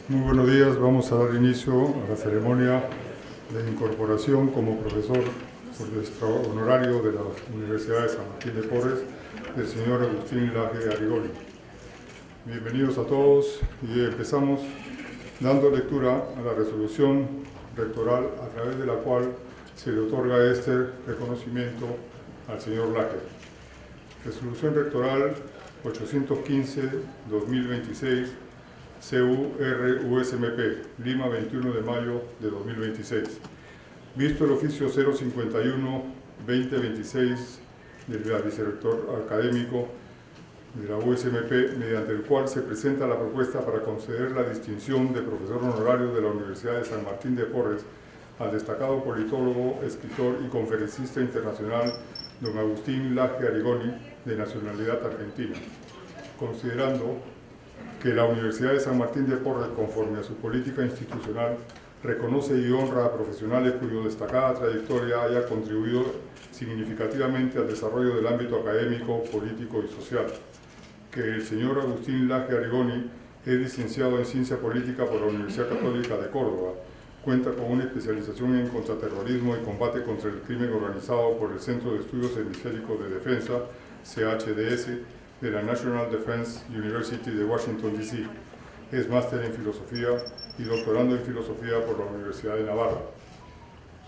Muy buenos días. Vamos a dar inicio a la ceremonia de incorporación como profesor por nuestro honorario de la Universidad de San Martín de Porres del señor Agustín Laje Arrigoni. Bienvenidos a todos y empezamos dando lectura a la resolución rectoral a través de la cual se le otorga este reconocimiento al señor Laje. Resolución rectoral 815-2026 CUR-USMP, Lima, 21 de mayo de 2026. Visto el oficio 051-2026 del vicerrector académico de la USMP, mediante el cual se presenta la propuesta para conceder la distinción de profesor honorario de la Universidad de San Martín de Porres al destacado politólogo, escritor y conferencista internacional don Agustín Laje Arrigoni, de nacionalidad argentina, considerando que la Universidad de San Martín de Porres, conforme a su política institucional, reconoce y honra a profesionales cuya destacada trayectoria haya contribuido significativamente al desarrollo del ámbito académico, político y social. Que el señor Agustín Laje Arrigoni es licenciado en Ciencia Política por la Universidad Católica de Córdoba, cuenta con una especialización en contraterrorismo y combate contra el crimen organizado por el Centro de Estudios Hemisféricos de Defensa, CHDS, de la National Defense University de Washington, D.C. Es máster en Filosofía y doctorando en Filosofía por la Universidad de Navarra.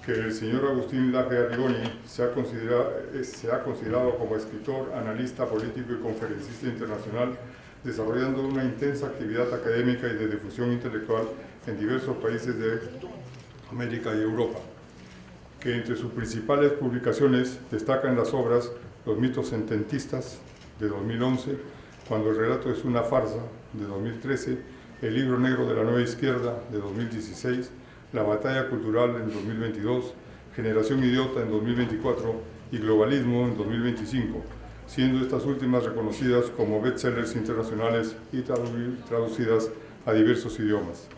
Que el señor Agustín Laje Arrigoni se ha considerado como escritor, analista político y conferencista internacional, desarrollando una intensa actividad académica y de difusión intelectual en diversos países de América y Europa. Que entre sus principales publicaciones destacan las obras Los mitos sententistas, de 2011, Cuando el relato es una farsa, de 2013, El libro negro de la nueva izquierda, de 2016, La batalla cultural, en 2022, Generación idiota, en 2024 y Globalismo, en 2025, siendo estas últimas reconocidas como bestsellers internacionales y traducidas a diversos idiomas.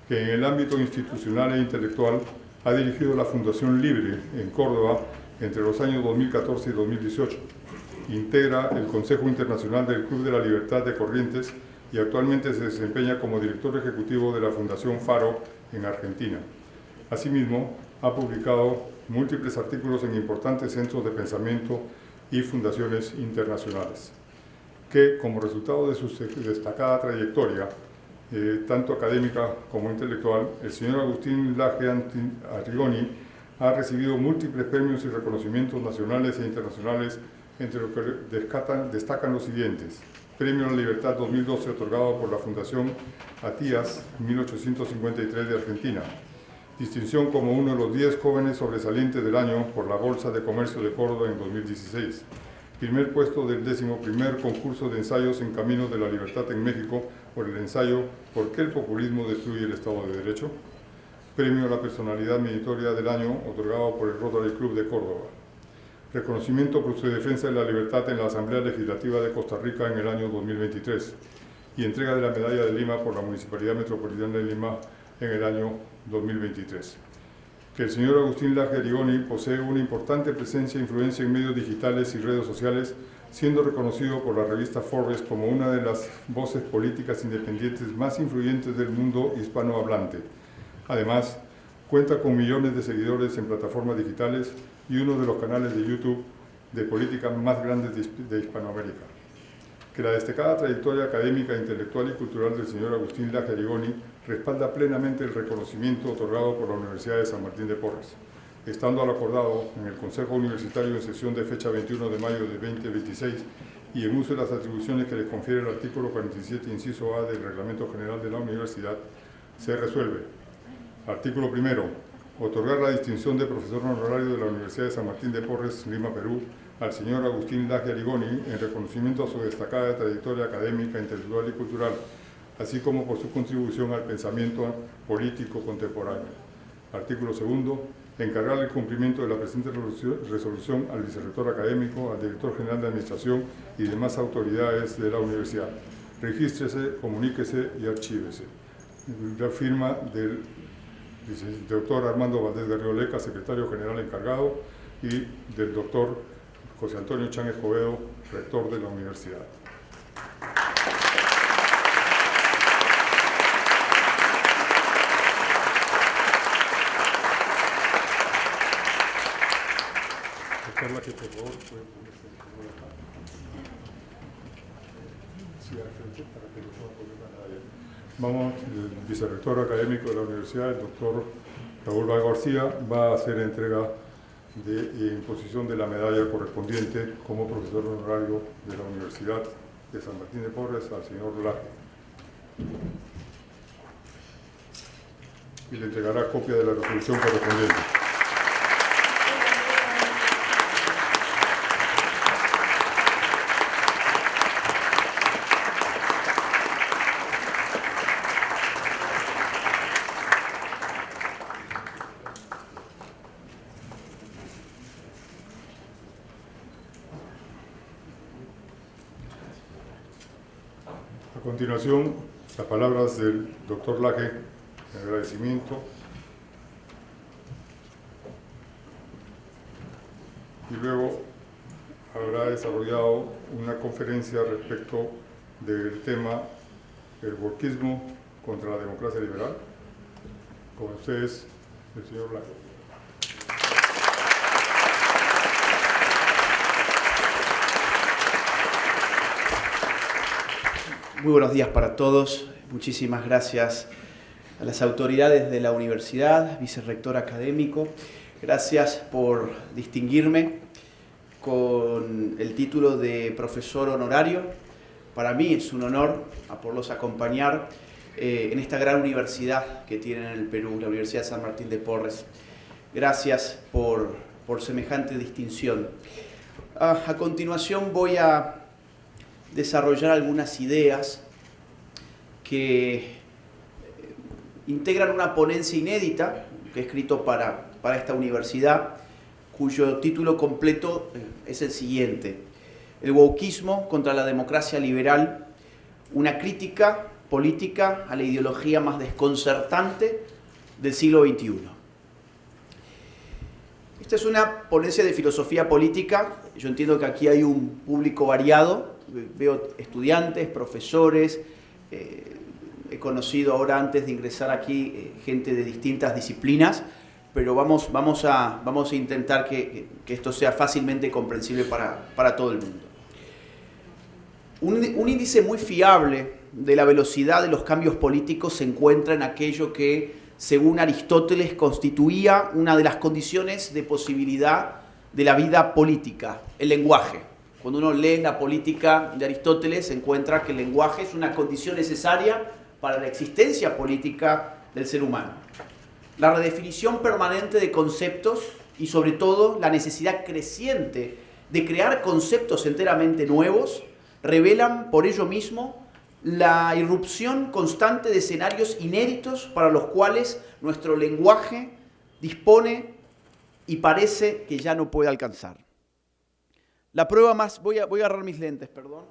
Que en el ámbito institucional e intelectual ha dirigido la Fundación Libre en Córdoba entre los años 2014 y 2018. Integra el Consejo Internacional del Club de la Libertad de Corrientes y actualmente se desempeña como director ejecutivo de la Fundación Faro en Argentina. Asimismo, ha publicado múltiples artículos en importantes centros de pensamiento y fundaciones internacionales. Que, como resultado de su destacada trayectoria, tanto académica como intelectual, el señor Agustín Laje Arrigoni ha recibido múltiples premios y reconocimientos nacionales e internacionales, entre los que destacan los siguientes: Premio a la Libertad 2012 otorgado por la Fundación Atías 1853 de Argentina, distinción como uno de los 10 jóvenes sobresalientes del año por la Bolsa de Comercio de Córdoba en 2016, primer puesto del 11º concurso de ensayos en Caminos de la Libertad en México por el ensayo ¿Por qué el populismo destruye el Estado de Derecho?, Premio a la Personalidad Meritoria del Año otorgado por el Rotary Club de Córdoba, reconocimiento por su defensa de la libertad en la Asamblea Legislativa de Costa Rica en el año 2023 y entrega de la Medalla de Lima por la Municipalidad Metropolitana de Lima en el año 2023. Que el señor Agustín Laje Arrigoni posee una importante presencia e influencia en medios digitales y redes sociales, siendo reconocido por la revista Forbes como una de las voces políticas independientes más influyentes del mundo hispanohablante. Además, cuenta con millones de seguidores en plataformas digitales y uno de los canales de YouTube de política más grandes de Hispanoamérica. Que la destacada trayectoria académica, intelectual y cultural del señor Agustín Laje Arrigoni respalda plenamente el reconocimiento otorgado por la Universidad de San Martín de Porres, estando al acordado en el Consejo Universitario en sesión de fecha 21 de mayo de 2026 y en uso de las atribuciones que le confiere el artículo 47, inciso A del Reglamento General de la Universidad, se resuelve. Artículo primero. Otorgar la distinción de profesor honorario de la Universidad de San Martín de Porres, Lima, Perú, al señor Agustín Laje Arrigoni en reconocimiento a su destacada trayectoria académica, intelectual y cultural, así como por su contribución al pensamiento político contemporáneo. Artículo segundo. Encargar el cumplimiento de la presente resolución al vicerrector académico, al director general de Administración y demás autoridades de la universidad. Regístrese, comuníquese y archívese. La firma del doctor Armando Valdés Garrido-Leca, secretario general encargado, y del doctor José Antonio Chan Escobedo, rector de la universidad. Sí, al frente, para que lo pueda poner pantalla. Vamos, el vicerrector académico de la universidad, el doctor Raúl Vago García, va a hacer entrega de imposición de la medalla correspondiente como profesor honorario de la Universidad de San Martín de Porres al señor Laje. Y le entregará copia de la resolución correspondiente. A continuación, las palabras del doctor Laje en agradecimiento y luego habrá desarrollado una conferencia respecto del tema el wokismo contra la democracia liberal. Con ustedes, el señor Laje. Muy buenos días para todos. Muchísimas gracias a las autoridades de la universidad, vicerrector académico. Gracias por distinguirme con el título de profesor honorario. Para mí es un honor a poderlos acompañar en esta gran universidad que tienen en el Perú, la Universidad de San Martín de Porres. Gracias por semejante distinción. A continuación voy a desarrollar algunas ideas que integran una ponencia inédita que he escrito para esta universidad, cuyo título completo es el siguiente: el wokismo contra la democracia liberal, una crítica política a la ideología más desconcertante del siglo XXI. Esta es una ponencia de filosofía política. Yo entiendo que aquí hay un público variado. Veo estudiantes, profesores, he conocido ahora antes de ingresar aquí gente de distintas disciplinas, pero vamos a intentar que esto sea fácilmente comprensible para todo el mundo. Un índice muy fiable de la velocidad de los cambios políticos se encuentra en aquello que, según Aristóteles, constituía una de las condiciones de posibilidad de la vida política: el lenguaje. Cuando uno lee la política de Aristóteles, se encuentra que el lenguaje es una condición necesaria para la existencia política del ser humano. La redefinición permanente de conceptos y, sobre todo, la necesidad creciente de crear conceptos enteramente nuevos revelan por ello mismo la irrupción constante de escenarios inéditos para los cuales nuestro lenguaje dispone y parece que ya no puede alcanzar. La prueba más... Voy a agarrar mis lentes, perdón.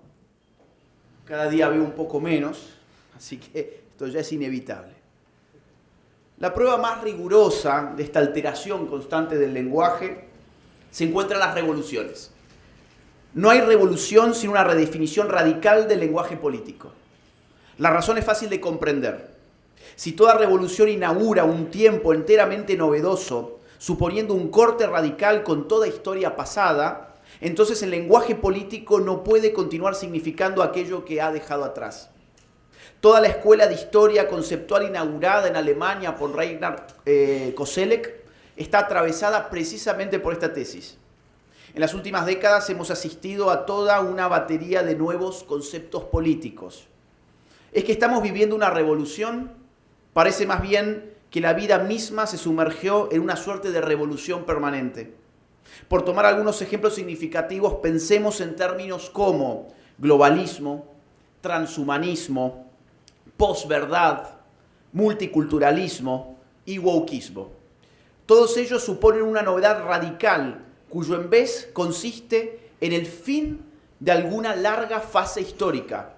Cada día veo un poco menos, así que esto ya es inevitable. La prueba más rigurosa de esta alteración constante del lenguaje se encuentra en las revoluciones. No hay revolución sin una redefinición radical del lenguaje político. La razón es fácil de comprender. Si toda revolución inaugura un tiempo enteramente novedoso, suponiendo un corte radical con toda historia pasada, entonces el lenguaje político no puede continuar significando aquello que ha dejado atrás. Toda la escuela de historia conceptual inaugurada en Alemania por Reinhard Koselleck está atravesada precisamente por esta tesis. En las últimas décadas hemos asistido a toda una batería de nuevos conceptos políticos. ¿Es que estamos viviendo una revolución? Parece más bien que la vida misma se sumergió en una suerte de revolución permanente. Por tomar algunos ejemplos significativos, pensemos en términos como globalismo, transhumanismo, posverdad, multiculturalismo y wokismo. Todos ellos suponen una novedad radical, cuyo en vez consiste en el fin de alguna larga fase histórica.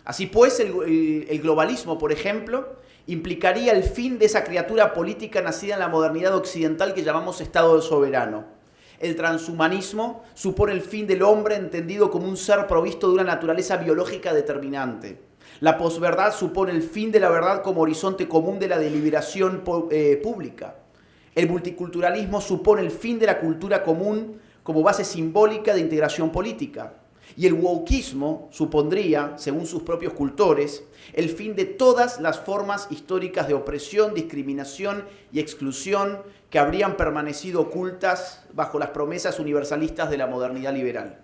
Así pues, el globalismo, por ejemplo, implicaría el fin de esa criatura política nacida en la modernidad occidental que llamamos Estado soberano. El transhumanismo supone el fin del hombre entendido como un ser provisto de una naturaleza biológica determinante. La posverdad supone el fin de la verdad como horizonte común de la deliberación pública. El multiculturalismo supone el fin de la cultura común como base simbólica de integración política. Y el wokismo supondría, según sus propios cultores, el fin de todas las formas históricas de opresión, discriminación y exclusión que habrían permanecido ocultas bajo las promesas universalistas de la modernidad liberal.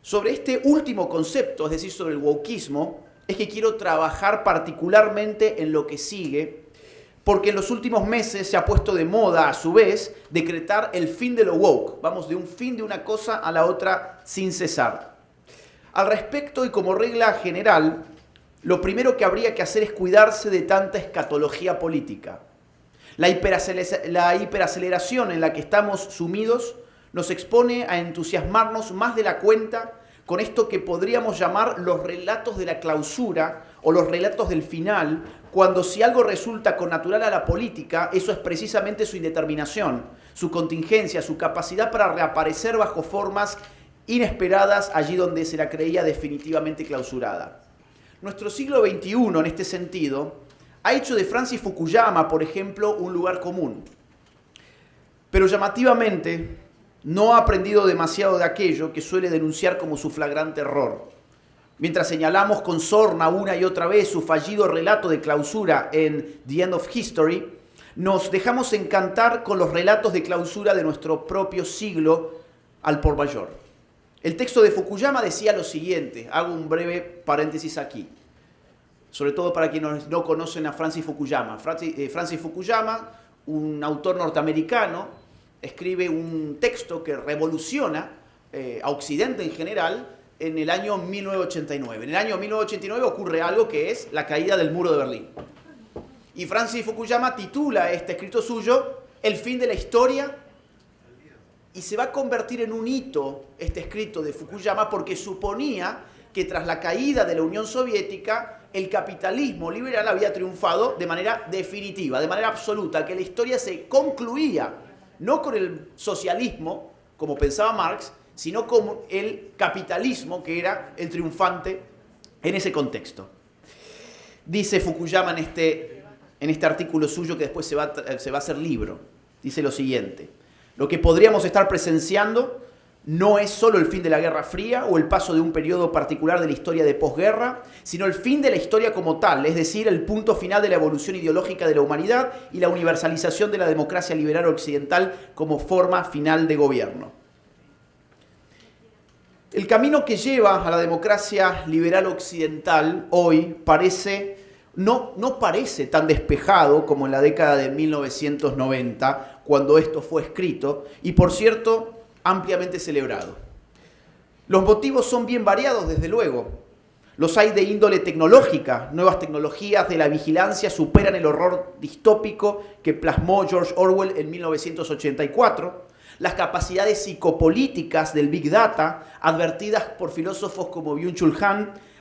Sobre este último concepto, es decir, sobre el wokismo, es que quiero trabajar particularmente en lo que sigue, porque en los últimos meses se ha puesto de moda, a su vez, decretar el fin de lo woke. Vamos de un fin de una cosa a la otra sin cesar. Al respecto, y como regla general, lo primero que habría que hacer es cuidarse de tanta escatología política. La hiperaceleración en la que estamos sumidos nos expone a entusiasmarnos más de la cuenta con esto que podríamos llamar los relatos de la clausura o los relatos del final, cuando si algo resulta connatural a la política, eso es precisamente su indeterminación, su contingencia, su capacidad para reaparecer bajo formas inesperadas allí donde se la creía definitivamente clausurada. Nuestro siglo XXI, en este sentido, ha hecho de Francis Fukuyama, por ejemplo, un lugar común. Pero llamativamente, no ha aprendido demasiado de aquello que suele denunciar como su flagrante error. Mientras señalamos con sorna una y otra vez su fallido relato de clausura en The End of History, nos dejamos encantar con los relatos de clausura de nuestro propio siglo al por mayor. El texto de Fukuyama decía lo siguiente, hago un breve paréntesis aquí, sobre todo para quienes no conocen a Francis Fukuyama. Francis Fukuyama, un autor norteamericano, escribe un texto que revoluciona a Occidente en general en el año 1989. En el año 1989 ocurre algo que es la caída del muro de Berlín. Y Francis Fukuyama titula este escrito suyo El fin de la historia, y se va a convertir en un hito este escrito de Fukuyama porque suponía que tras la caída de la Unión Soviética el capitalismo liberal había triunfado de manera definitiva, de manera absoluta, que la historia se concluía no con el socialismo, como pensaba Marx, sino con el capitalismo, que era el triunfante en ese contexto. Dice Fukuyama en este artículo suyo, que después se va a hacer libro, dice lo siguiente: lo que podríamos estar presenciando no es solo el fin de la Guerra Fría o el paso de un periodo particular de la historia de posguerra, sino el fin de la historia como tal, es decir, el punto final de la evolución ideológica de la humanidad y la universalización de la democracia liberal occidental como forma final de gobierno. El camino que lleva a la democracia liberal occidental hoy no parece tan despejado como en la década de 1990, cuando esto fue escrito, y por cierto, ampliamente celebrado. Los motivos son bien variados, desde luego. Los hay de índole tecnológica. Nuevas tecnologías de la vigilancia superan el horror distópico que plasmó George Orwell en 1984. Las capacidades psicopolíticas del Big Data, advertidas por filósofos como Byung-Chul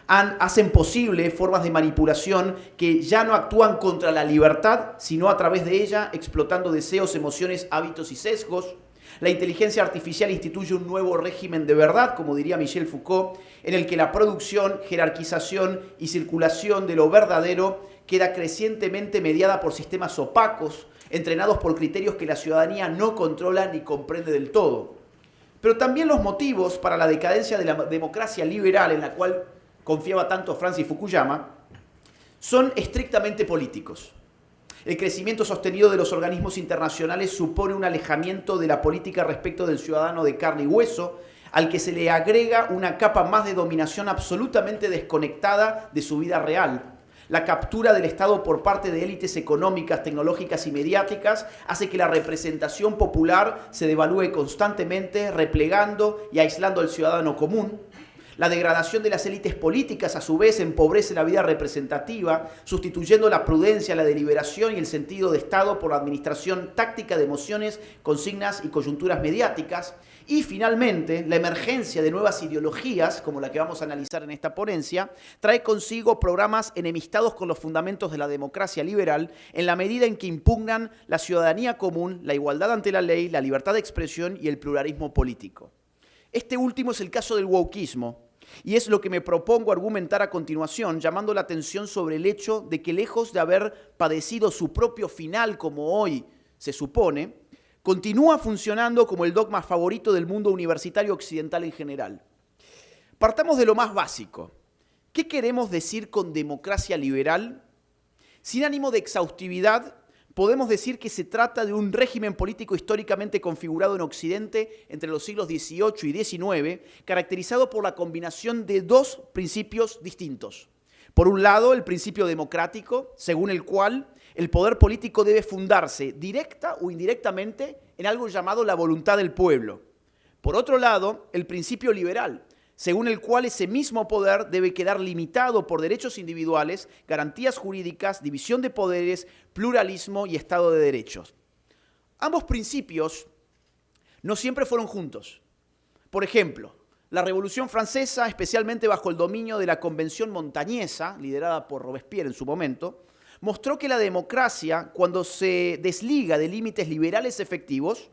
Han, hacen posible formas de manipulación que ya no actúan contra la libertad, sino a través de ella, explotando deseos, emociones, hábitos y sesgos. La inteligencia artificial instituye un nuevo régimen de verdad, como diría Michel Foucault, en el que la producción, jerarquización y circulación de lo verdadero queda crecientemente mediada por sistemas opacos, entrenados por criterios que la ciudadanía no controla ni comprende del todo. Pero también los motivos para la decadencia de la democracia liberal, en la cual confiaba tanto Francis Fukuyama, son estrictamente políticos. El crecimiento sostenido de los organismos internacionales supone un alejamiento de la política respecto del ciudadano de carne y hueso, al que se le agrega una capa más de dominación absolutamente desconectada de su vida real. La captura del Estado por parte de élites económicas, tecnológicas y mediáticas hace que la representación popular se devalúe constantemente, replegando y aislando al ciudadano común. La degradación de las élites políticas, a su vez, empobrece la vida representativa, sustituyendo la prudencia, la deliberación y el sentido de Estado por la administración táctica de emociones, consignas y coyunturas mediáticas. Y, finalmente, la emergencia de nuevas ideologías, como la que vamos a analizar en esta ponencia, trae consigo programas enemistados con los fundamentos de la democracia liberal, en la medida en que impugnan la ciudadanía común, la igualdad ante la ley, la libertad de expresión y el pluralismo político. Este último es el caso del wokismo, y es lo que me propongo argumentar a continuación, llamando la atención sobre el hecho de que, lejos de haber padecido su propio final, como hoy se supone, continúa funcionando como el dogma favorito del mundo universitario occidental en general. Partamos de lo más básico. ¿Qué queremos decir con democracia liberal? Sin ánimo de exhaustividad, podemos decir que se trata de un régimen político históricamente configurado en Occidente entre los siglos XVIII y XIX, caracterizado por la combinación de dos principios distintos. Por un lado, el principio democrático, según el cual el poder político debe fundarse directa o indirectamente en algo llamado la voluntad del pueblo. Por otro lado, el principio liberal, según el cual ese mismo poder debe quedar limitado por derechos individuales, garantías jurídicas, división de poderes, pluralismo y Estado de derechos. Ambos principios no siempre fueron juntos. Por ejemplo, la Revolución Francesa, especialmente bajo el dominio de la Convención Montañesa, liderada por Robespierre en su momento, mostró que la democracia, cuando se desliga de límites liberales efectivos,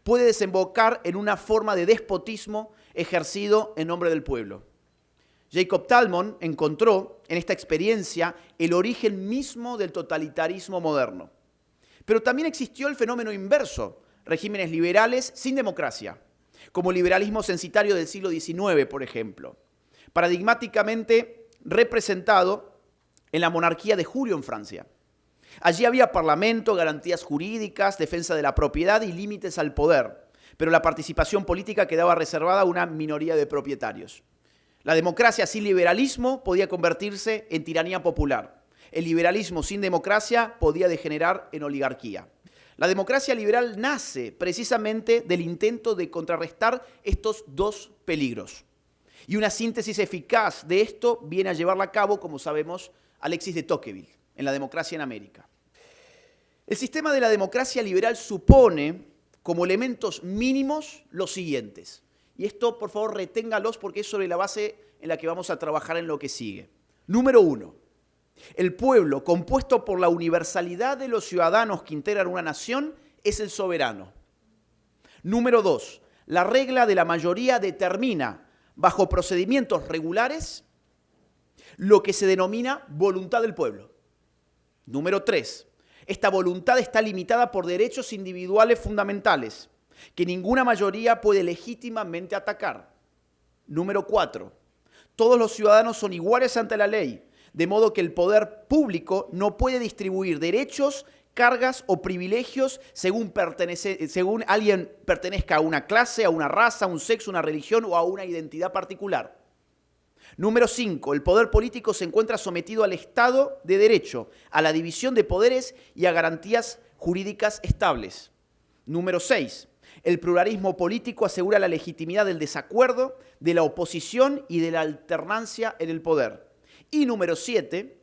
puede desembocar en una forma de despotismo ejercido en nombre del pueblo. Jacob Talmont encontró en esta experiencia el origen mismo del totalitarismo moderno. Pero también existió el fenómeno inverso, regímenes liberales sin democracia, como el liberalismo censitario del siglo XIX, por ejemplo, paradigmáticamente representado en la monarquía de Julio en Francia. Allí había parlamento, garantías jurídicas, defensa de la propiedad y límites al poder, pero la participación política quedaba reservada a una minoría de propietarios. La democracia sin liberalismo podía convertirse en tiranía popular. El liberalismo sin democracia podía degenerar en oligarquía. La democracia liberal nace precisamente del intento de contrarrestar estos dos peligros. Y una síntesis eficaz de esto viene a llevarla a cabo, como sabemos, Alexis de Tocqueville, en La democracia en América. El sistema de la democracia liberal supone como elementos mínimos los siguientes. Y esto, por favor, reténgalos porque es sobre la base en la que vamos a trabajar en lo que sigue. Número 1. El pueblo, compuesto por la universalidad de los ciudadanos que integran una nación, es el soberano. Número 2. La regla de la mayoría determina, bajo procedimientos regulares, lo que se denomina voluntad del pueblo. Número 3. Esta voluntad está limitada por derechos individuales fundamentales que ninguna mayoría puede legítimamente atacar. Número 4. Todos los ciudadanos son iguales ante la ley, de modo que el poder público no puede distribuir derechos, cargas o privilegios según alguien pertenezca a una clase, a una raza, a un sexo, a una religión o a una identidad particular. Número 5. El poder político se encuentra sometido al Estado de Derecho, a la división de poderes y a garantías jurídicas estables. Número 6. El pluralismo político asegura la legitimidad del desacuerdo, de la oposición y de la alternancia en el poder. Y número 7.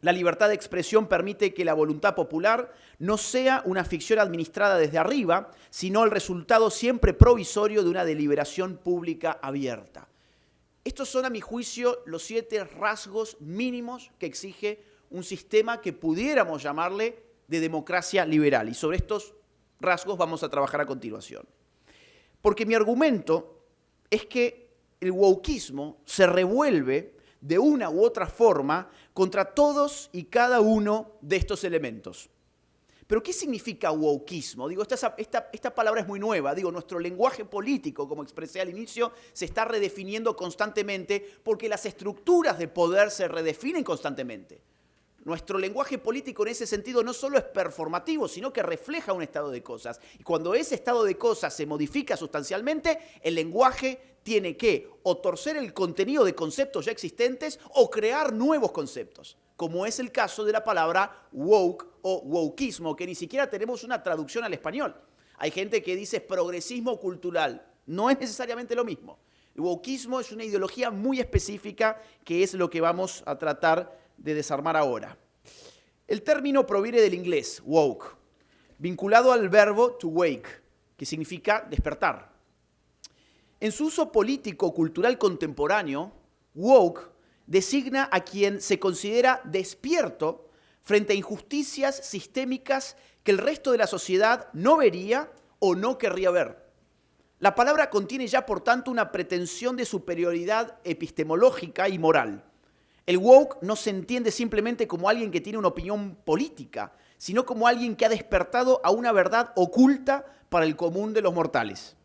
La libertad de expresión permite que la voluntad popular no sea una ficción administrada desde arriba, sino el resultado siempre provisorio de una deliberación pública abierta. Estos son, a mi juicio, los 7 rasgos mínimos que exige un sistema que pudiéramos llamarle de democracia liberal. Y sobre estos rasgos vamos a trabajar a continuación. Porque mi argumento es que el wokismo se revuelve de una u otra forma contra todos y cada uno de estos elementos. ¿Pero qué significa wokismo? Digo, esta palabra es muy nueva. Digo, nuestro lenguaje político, como expresé al inicio, se está redefiniendo constantemente porque las estructuras de poder se redefinen constantemente. Nuestro lenguaje político en ese sentido no solo es performativo, sino que refleja un estado de cosas. Y cuando ese estado de cosas se modifica sustancialmente, el lenguaje tiene que o torcer el contenido de conceptos ya existentes o crear nuevos conceptos, como es el caso de la palabra woke o wokismo, que ni siquiera tenemos una traducción al español. Hay gente que dice progresismo cultural. No es necesariamente lo mismo. El wokismo es una ideología muy específica que es lo que vamos a tratar de desarmar ahora. El término proviene del inglés, woke, vinculado al verbo to wake, que significa despertar. En su uso político-cultural contemporáneo, woke designa a quien se considera despierto frente a injusticias sistémicas que el resto de la sociedad no vería o no querría ver. La palabra contiene ya, por tanto, una pretensión de superioridad epistemológica y moral. El woke no se entiende simplemente como alguien que tiene una opinión política, sino como alguien que ha despertado a una verdad oculta para el común de los mortales.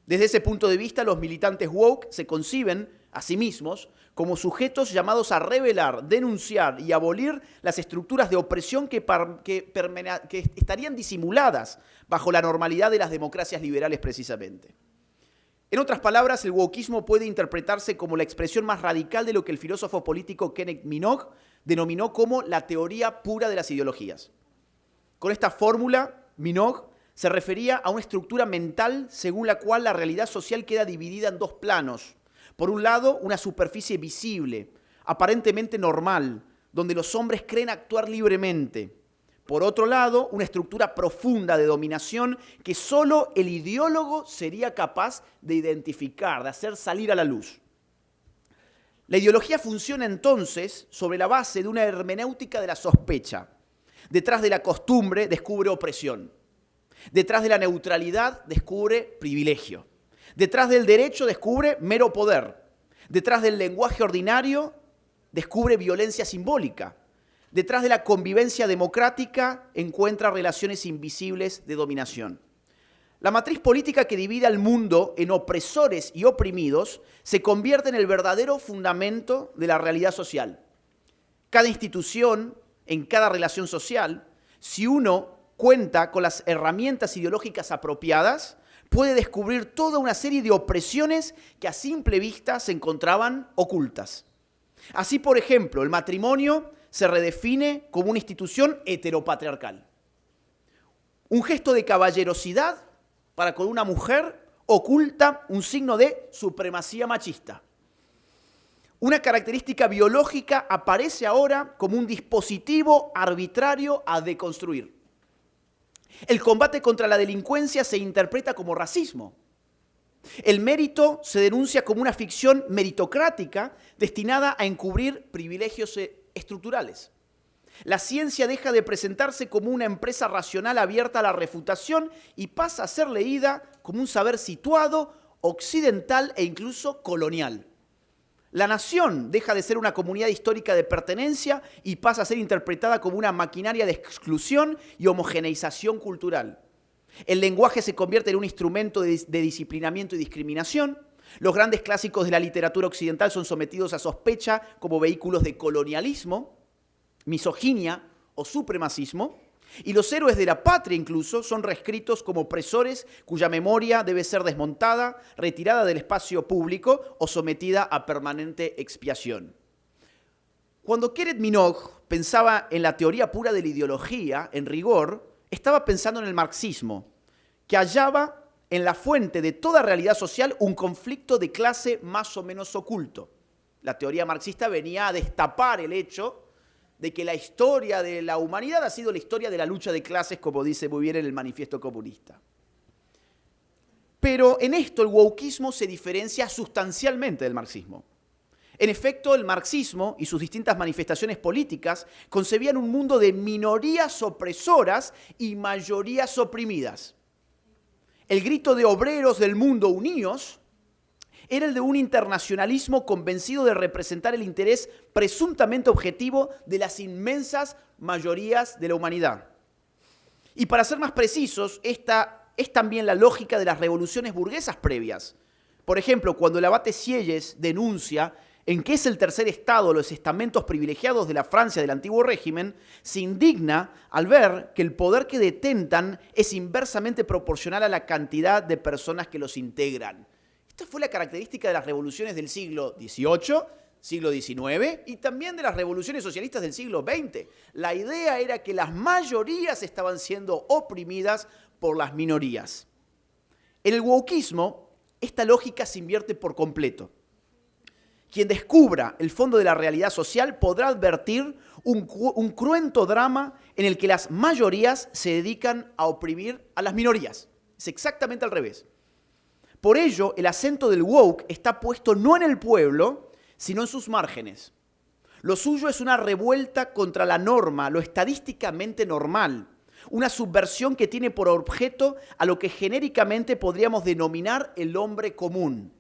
Desde ese punto de vista, los militantes woke se conciben a sí mismos como sujetos llamados a revelar, denunciar y abolir las estructuras de opresión que estarían disimuladas bajo la normalidad de las democracias liberales precisamente. En otras palabras, el wokeismo puede interpretarse como la expresión más radical de lo que el filósofo político Kenneth Minogue denominó como la teoría pura de las ideologías. Con esta fórmula, Minogue se refería a una estructura mental según la cual la realidad social queda dividida en dos planos. Por un lado, una superficie visible, aparentemente normal, donde los hombres creen actuar libremente. Por otro lado, una estructura profunda de dominación que solo el ideólogo sería capaz de identificar, de hacer salir a la luz. La ideología funciona entonces sobre la base de una hermenéutica de la sospecha. Detrás de la costumbre descubre opresión. Detrás de la neutralidad descubre privilegio. Detrás del derecho descubre mero poder. Detrás del lenguaje ordinario descubre violencia simbólica. Detrás de la convivencia democrática encuentra relaciones invisibles de dominación. La matriz política que divide al mundo en opresores y oprimidos se convierte en el verdadero fundamento de la realidad social. Cada institución, en cada relación social, si uno cuenta con las herramientas ideológicas apropiadas, puede descubrir toda una serie de opresiones que a simple vista se encontraban ocultas. Así, por ejemplo, el matrimonio se redefine como una institución heteropatriarcal. Un gesto de caballerosidad para con una mujer oculta un signo de supremacía machista. Una característica biológica aparece ahora como un dispositivo arbitrario a deconstruir. El combate contra la delincuencia se interpreta como racismo. El mérito se denuncia como una ficción meritocrática destinada a encubrir privilegios estructurales. La ciencia deja de presentarse como una empresa racional abierta a la refutación y pasa a ser leída como un saber situado, occidental e incluso colonial. La nación deja de ser una comunidad histórica de pertenencia y pasa a ser interpretada como una maquinaria de exclusión y homogeneización cultural. El lenguaje se convierte en un instrumento de disciplinamiento y discriminación. Los grandes clásicos de la literatura occidental son sometidos a sospecha como vehículos de colonialismo, misoginia o supremacismo. Y los héroes de la patria incluso son reescritos como opresores cuya memoria debe ser desmontada, retirada del espacio público o sometida a permanente expiación. Cuando Kenneth Minogue pensaba en la teoría pura de la ideología, en rigor, estaba pensando en el marxismo, que hallaba en la fuente de toda realidad social un conflicto de clase más o menos oculto. La teoría marxista venía a destapar el hecho de que la historia de la humanidad ha sido la historia de la lucha de clases, como dice muy bien en el Manifiesto Comunista. Pero en esto el wokeismo se diferencia sustancialmente del marxismo. En efecto, el marxismo y sus distintas manifestaciones políticas concebían un mundo de minorías opresoras y mayorías oprimidas. El grito de obreros del mundo unidos era el de un internacionalismo convencido de representar el interés presuntamente objetivo de las inmensas mayorías de la humanidad. Y para ser más precisos, esta es también la lógica de las revoluciones burguesas previas. Por ejemplo, cuando el abate Sieyès denuncia en que es el tercer estado, los estamentos privilegiados de la Francia del antiguo régimen, se indigna al ver que el poder que detentan es inversamente proporcional a la cantidad de personas que los integran. Esta fue la característica de las revoluciones del siglo XVIII, siglo XIX y también de las revoluciones socialistas del siglo XX. La idea era que las mayorías estaban siendo oprimidas por las minorías. En el wokeismo, esta lógica se invierte por completo. Quien descubra el fondo de la realidad social podrá advertir un cruento drama en el que las mayorías se dedican a oprimir a las minorías. Es exactamente al revés. Por ello, el acento del woke está puesto no en el pueblo, sino en sus márgenes. Lo suyo es una revuelta contra la norma, lo estadísticamente normal, una subversión que tiene por objeto a lo que genéricamente podríamos denominar el hombre común.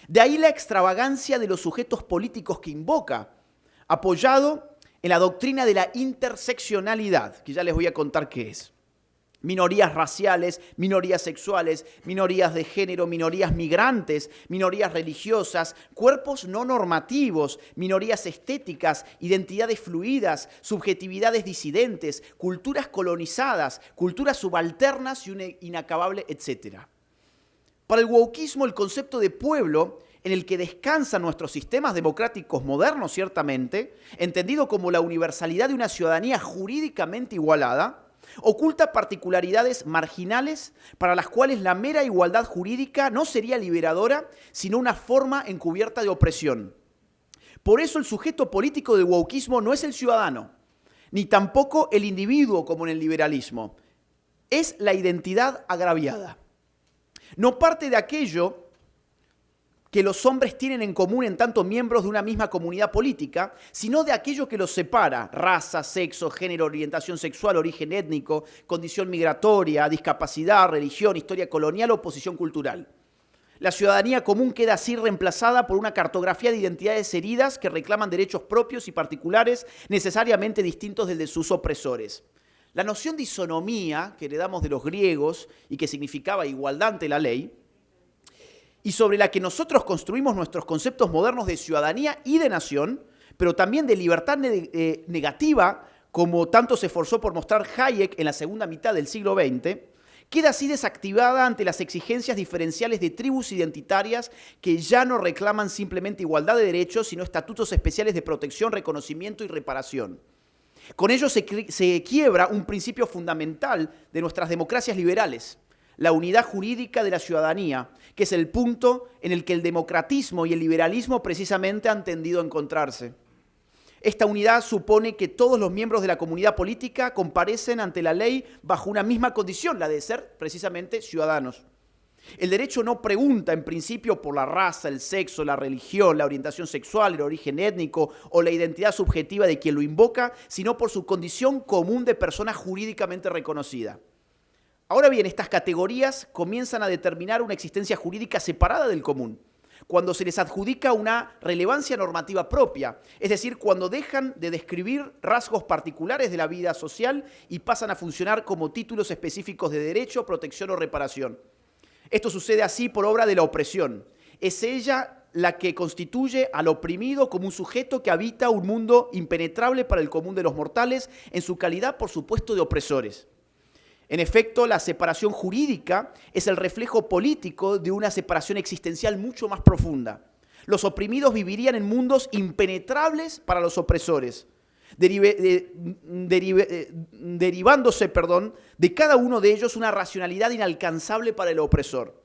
De ahí la extravagancia de los sujetos políticos que invoca, apoyado en la doctrina de la interseccionalidad, que ya les voy a contar qué es. minorías raciales, minorías sexuales, minorías de género, minorías migrantes, minorías religiosas, cuerpos no normativos, minorías estéticas, identidades fluidas, subjetividades disidentes, culturas colonizadas, culturas subalternas y un inacabable etcétera. Para el wokismo, el concepto de pueblo en el que descansan nuestros sistemas democráticos modernos, ciertamente, entendido como la universalidad de una ciudadanía jurídicamente igualada, oculta particularidades marginales para las cuales la mera igualdad jurídica no sería liberadora, sino una forma encubierta de opresión. Por eso el sujeto político del wokismo no es el ciudadano, ni tampoco el individuo como en el liberalismo. Es la identidad agraviada. No parte de aquello que los hombres tienen en común en tanto miembros de una misma comunidad política, sino de aquello que los separa: raza, sexo, género, orientación sexual, origen étnico, condición migratoria, discapacidad, religión, historia colonial o posición cultural. La ciudadanía común queda así reemplazada por una cartografía de identidades heridas que reclaman derechos propios y particulares necesariamente distintos del de sus opresores. La noción de isonomía que heredamos de los griegos y que significaba igualdad ante la ley, y sobre la que nosotros construimos nuestros conceptos modernos de ciudadanía y de nación, pero también de libertad negativa, como tanto se esforzó por mostrar Hayek en la segunda mitad del siglo XX, queda así desactivada ante las exigencias diferenciales de tribus identitarias que ya no reclaman simplemente igualdad de derechos, sino estatutos especiales de protección, reconocimiento y reparación. Con ello se quiebra un principio fundamental de nuestras democracias liberales: la unidad jurídica de la ciudadanía, que es el punto en el que el democratismo y el liberalismo precisamente han tendido a encontrarse. Esta unidad supone que todos los miembros de la comunidad política comparecen ante la ley bajo una misma condición, la de ser precisamente ciudadanos. El derecho no pregunta en principio por la raza, el sexo, la religión, la orientación sexual, el origen étnico o la identidad subjetiva de quien lo invoca, sino por su condición común de persona jurídicamente reconocida. Ahora bien, estas categorías comienzan a determinar una existencia jurídica separada del común, cuando se les adjudica una relevancia normativa propia, es decir, cuando dejan de describir rasgos particulares de la vida social y pasan a funcionar como títulos específicos de derecho, protección o reparación. Esto sucede así por obra de la opresión. Es ella la que constituye al oprimido como un sujeto que habita un mundo impenetrable para el común de los mortales en su calidad, por supuesto, de opresores. En efecto, la separación jurídica es el reflejo político de una separación existencial mucho más profunda. Los oprimidos vivirían en mundos impenetrables para los opresores, derivándose de cada uno de ellos una racionalidad inalcanzable para el opresor.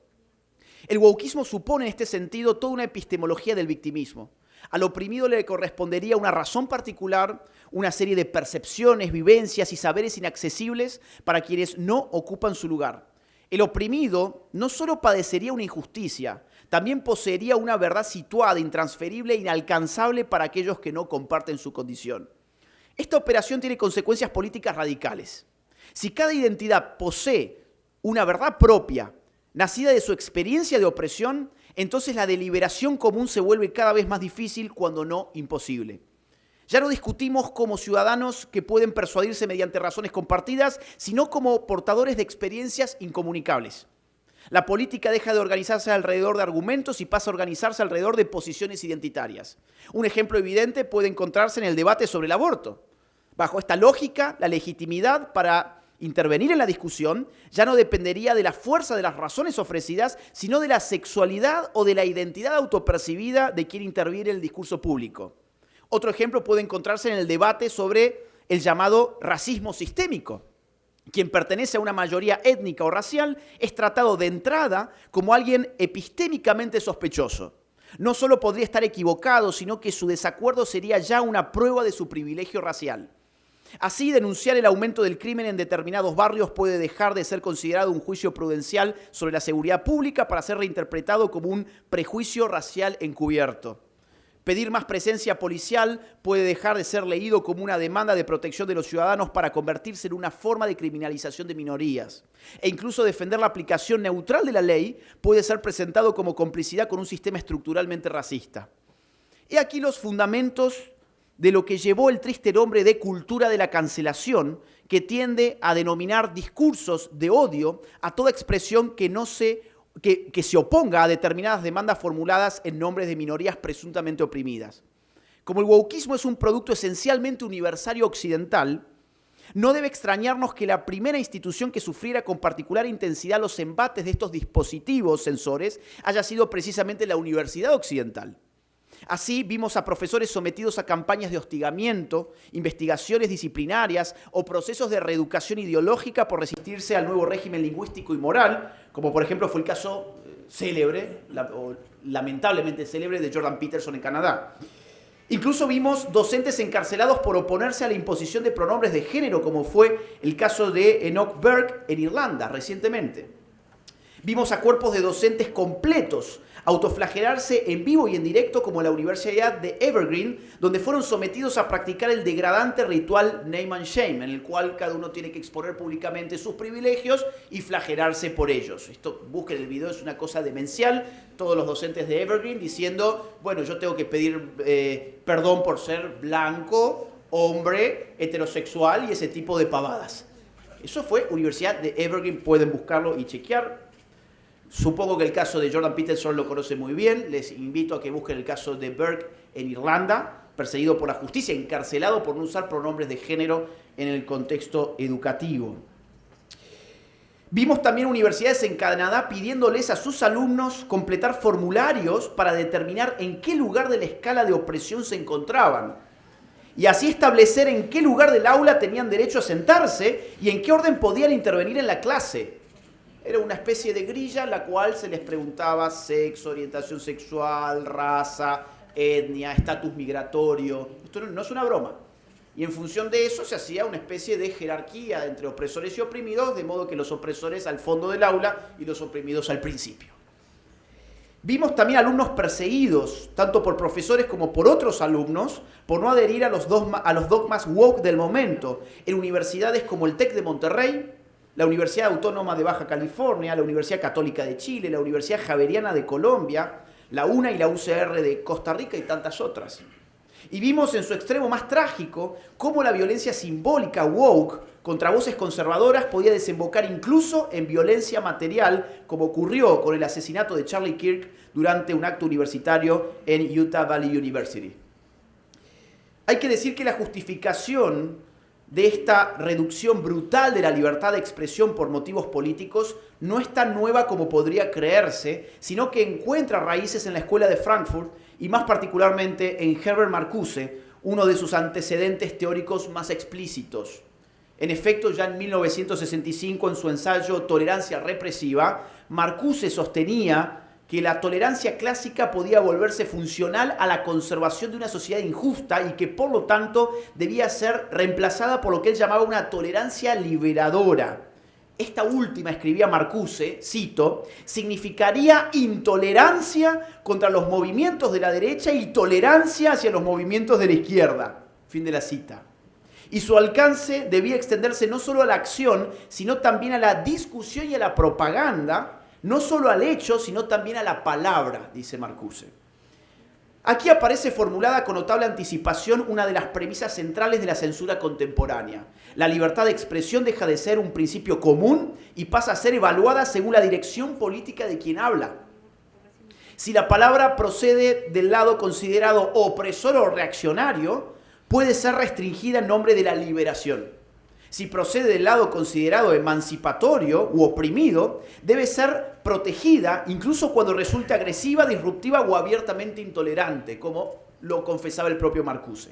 El wokismo supone en este sentido toda una epistemología del victimismo. Al oprimido le correspondería una razón particular, una serie de percepciones, vivencias y saberes inaccesibles para quienes no ocupan su lugar. El oprimido no solo padecería una injusticia, también poseería una verdad situada, intransferible e inalcanzable para aquellos que no comparten su condición. Esta operación tiene consecuencias políticas radicales. Si cada identidad posee una verdad propia, nacida de su experiencia de opresión, entonces la deliberación común se vuelve cada vez más difícil, cuando no imposible. Ya no discutimos como ciudadanos que pueden persuadirse mediante razones compartidas, sino como portadores de experiencias incomunicables. La política deja de organizarse alrededor de argumentos y pasa a organizarse alrededor de posiciones identitarias. Un ejemplo evidente puede encontrarse en el debate sobre el aborto. Bajo esta lógica, la legitimidad para intervenir en la discusión ya no dependería de la fuerza de las razones ofrecidas, sino de la sexualidad o de la identidad autopercibida de quien interviene en el discurso público. Otro ejemplo puede encontrarse en el debate sobre el llamado racismo sistémico. Quien pertenece a una mayoría étnica o racial es tratado de entrada como alguien epistémicamente sospechoso. No solo podría estar equivocado, sino que su desacuerdo sería ya una prueba de su privilegio racial. Así, denunciar el aumento del crimen en determinados barrios puede dejar de ser considerado un juicio prudencial sobre la seguridad pública para ser reinterpretado como un prejuicio racial encubierto. Pedir más presencia policial puede dejar de ser leído como una demanda de protección de los ciudadanos para convertirse en una forma de criminalización de minorías. E incluso defender la aplicación neutral de la ley puede ser presentado como complicidad con un sistema estructuralmente racista. He aquí los fundamentos de lo que llevó el triste nombre de cultura de la cancelación, que tiende a denominar discursos de odio a toda expresión que se oponga a determinadas demandas formuladas en nombre de minorías presuntamente oprimidas. Como el wokismo es un producto esencialmente universal occidental, no debe extrañarnos que la primera institución que sufriera con particular intensidad los embates de estos dispositivos sensores haya sido precisamente la Universidad Occidental. Así vimos a profesores sometidos a campañas de hostigamiento, investigaciones disciplinarias o procesos de reeducación ideológica por resistirse al nuevo régimen lingüístico y moral, como por ejemplo fue el caso célebre, o lamentablemente célebre, de Jordan Peterson en Canadá. Incluso vimos docentes encarcelados por oponerse a la imposición de pronombres de género, como fue el caso de Enoch Burke en Irlanda recientemente. Vimos a cuerpos de docentes completos autoflagelarse en vivo y en directo, como la Universidad de Evergreen, donde fueron sometidos a practicar el degradante ritual name and shame, en el cual cada uno tiene que exponer públicamente sus privilegios y flagelarse por ellos. Esto, busquen el video, es una cosa demencial. Todos los docentes de Evergreen diciendo, bueno, yo tengo que pedir perdón por ser blanco, hombre, heterosexual y ese tipo de pavadas. Eso fue Universidad de Evergreen, pueden buscarlo y chequear. Supongo que el caso de Jordan Peterson lo conoce muy bien. Les invito a que busquen el caso de Burke en Irlanda, perseguido por la justicia, encarcelado por no usar pronombres de género en el contexto educativo. Vimos también universidades en Canadá pidiéndoles a sus alumnos completar formularios para determinar en qué lugar de la escala de opresión se encontraban y así establecer en qué lugar del aula tenían derecho a sentarse y en qué orden podían intervenir en la clase. Era una especie de grilla en la cual se les preguntaba sexo, orientación sexual, raza, etnia, estatus migratorio. Esto no es una broma. Y en función de eso se hacía una especie de jerarquía entre opresores y oprimidos, de modo que los opresores al fondo del aula y los oprimidos al principio. Vimos también alumnos perseguidos, tanto por profesores como por otros alumnos, por no adherir a los dogmas woke del momento, en universidades como el TEC de Monterrey, la Universidad Autónoma de Baja California, la Universidad Católica de Chile, la Universidad Javeriana de Colombia, la UNA y la UCR de Costa Rica y tantas otras. Y vimos en su extremo más trágico cómo la violencia simbólica woke contra voces conservadoras podía desembocar incluso en violencia material, como ocurrió con el asesinato de Charlie Kirk durante un acto universitario en Utah Valley University. Hay que decir que la justificación de esta reducción brutal de la libertad de expresión por motivos políticos no es tan nueva como podría creerse, sino que encuentra raíces en la Escuela de Frankfurt y más particularmente en Herbert Marcuse, uno de sus antecedentes teóricos más explícitos. En efecto, ya en 1965, en su ensayo Tolerancia Represiva, Marcuse sostenía que la tolerancia clásica podía volverse funcional a la conservación de una sociedad injusta y que por lo tanto debía ser reemplazada por lo que él llamaba una tolerancia liberadora. Esta última, escribía Marcuse, cito, significaría intolerancia contra los movimientos de la derecha y tolerancia hacia los movimientos de la izquierda. Fin de la cita. Y su alcance debía extenderse no solo a la acción, sino también a la discusión y a la propaganda, no solo al hecho, sino también a la palabra, dice Marcuse. Aquí aparece formulada con notable anticipación una de las premisas centrales de la censura contemporánea. La libertad de expresión deja de ser un principio común y pasa a ser evaluada según la dirección política de quien habla. Si la palabra procede del lado considerado opresor o reaccionario, puede ser restringida en nombre de la liberación. Si procede del lado considerado emancipatorio u oprimido, debe ser protegida incluso cuando resulte agresiva, disruptiva o abiertamente intolerante, como lo confesaba el propio Marcuse.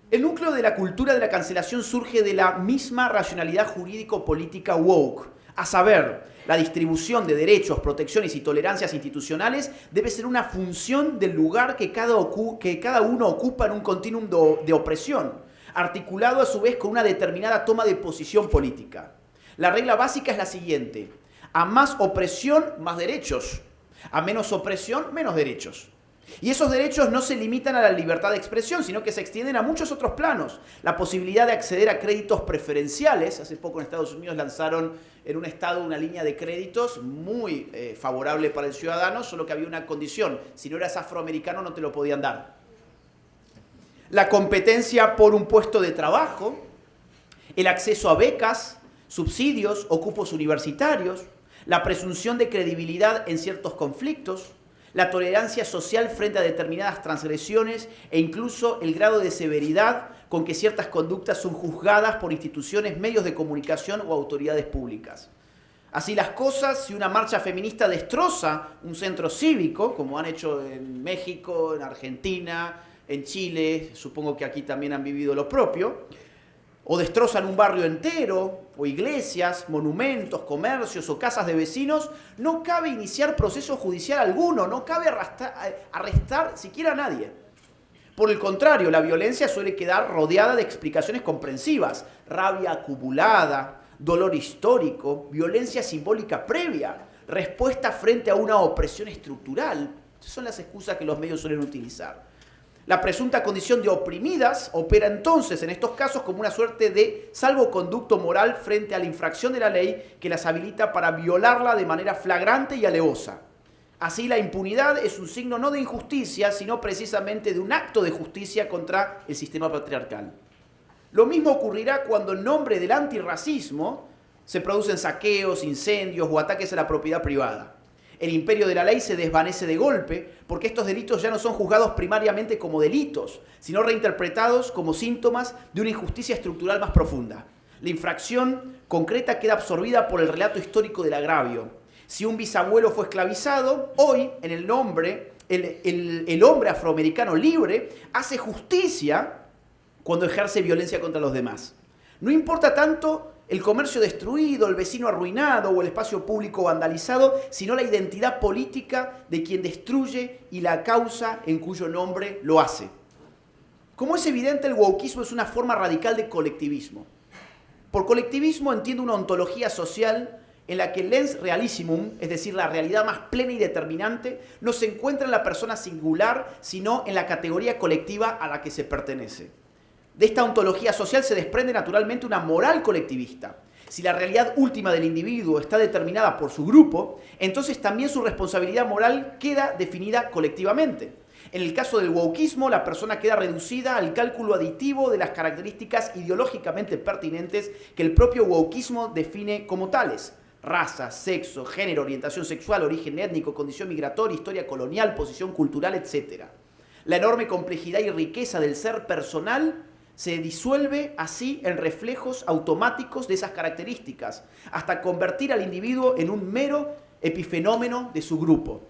El núcleo de la cultura de la cancelación surge de la misma racionalidad jurídico-política woke, a saber, la distribución de derechos, protecciones y tolerancias institucionales debe ser una función del lugar que cada uno ocupa en un continuum de opresión, articulado a su vez con una determinada toma de posición política. La regla básica es la siguiente: a más opresión, más derechos; a menos opresión, menos derechos. Y esos derechos no se limitan a la libertad de expresión, sino que se extienden a muchos otros planos. La posibilidad de acceder a créditos preferenciales. Hace poco en Estados Unidos lanzaron en un estado una línea de créditos muy favorable para el ciudadano, solo que había una condición: si no eras afroamericano no te lo podían dar. La competencia por un puesto de trabajo, el acceso a becas, subsidios o cupos universitarios, la presunción de credibilidad en ciertos conflictos, la tolerancia social frente a determinadas transgresiones e incluso el grado de severidad con que ciertas conductas son juzgadas por instituciones, medios de comunicación o autoridades públicas. Así las cosas, si una marcha feminista destroza un centro cívico, como han hecho en México, en Argentina, en Chile, supongo que aquí también han vivido lo propio, o destrozan un barrio entero, o iglesias, monumentos, comercios o casas de vecinos, no cabe iniciar proceso judicial alguno, no cabe arrestar siquiera a nadie. Por el contrario, la violencia suele quedar rodeada de explicaciones comprensivas, rabia acumulada, dolor histórico, violencia simbólica previa, respuesta frente a una opresión estructural. Esas son las excusas que los medios suelen utilizar. La presunta condición de oprimidas opera entonces en estos casos como una suerte de salvoconducto moral frente a la infracción de la ley que las habilita para violarla de manera flagrante y alevosa. Así la impunidad es un signo no de injusticia, sino precisamente de un acto de justicia contra el sistema patriarcal. Lo mismo ocurrirá cuando en nombre del antirracismo se producen saqueos, incendios o ataques a la propiedad privada. El imperio de la ley se desvanece de golpe porque estos delitos ya no son juzgados primariamente como delitos, sino reinterpretados como síntomas de una injusticia estructural más profunda. La infracción concreta queda absorbida por el relato histórico del agravio. Si un bisabuelo fue esclavizado, hoy en el hombre afroamericano libre hace justicia cuando ejerce violencia contra los demás. No importa tanto el comercio destruido, el vecino arruinado o el espacio público vandalizado, sino la identidad política de quien destruye y la causa en cuyo nombre lo hace. Como es evidente, el wokismo es una forma radical de colectivismo. Por colectivismo entiendo una ontología social en la que el lens realissimum, es decir, la realidad más plena y determinante, no se encuentra en la persona singular, sino en la categoría colectiva a la que se pertenece. De esta ontología social se desprende naturalmente una moral colectivista. Si la realidad última del individuo está determinada por su grupo, entonces también su responsabilidad moral queda definida colectivamente. En el caso del wokismo, la persona queda reducida al cálculo aditivo de las características ideológicamente pertinentes que el propio wokismo define como tales: raza, sexo, género, orientación sexual, origen étnico, condición migratoria, historia colonial, posición cultural, etc. La enorme complejidad y riqueza del ser personal se disuelve así en reflejos automáticos de esas características, hasta convertir al individuo en un mero epifenómeno de su grupo.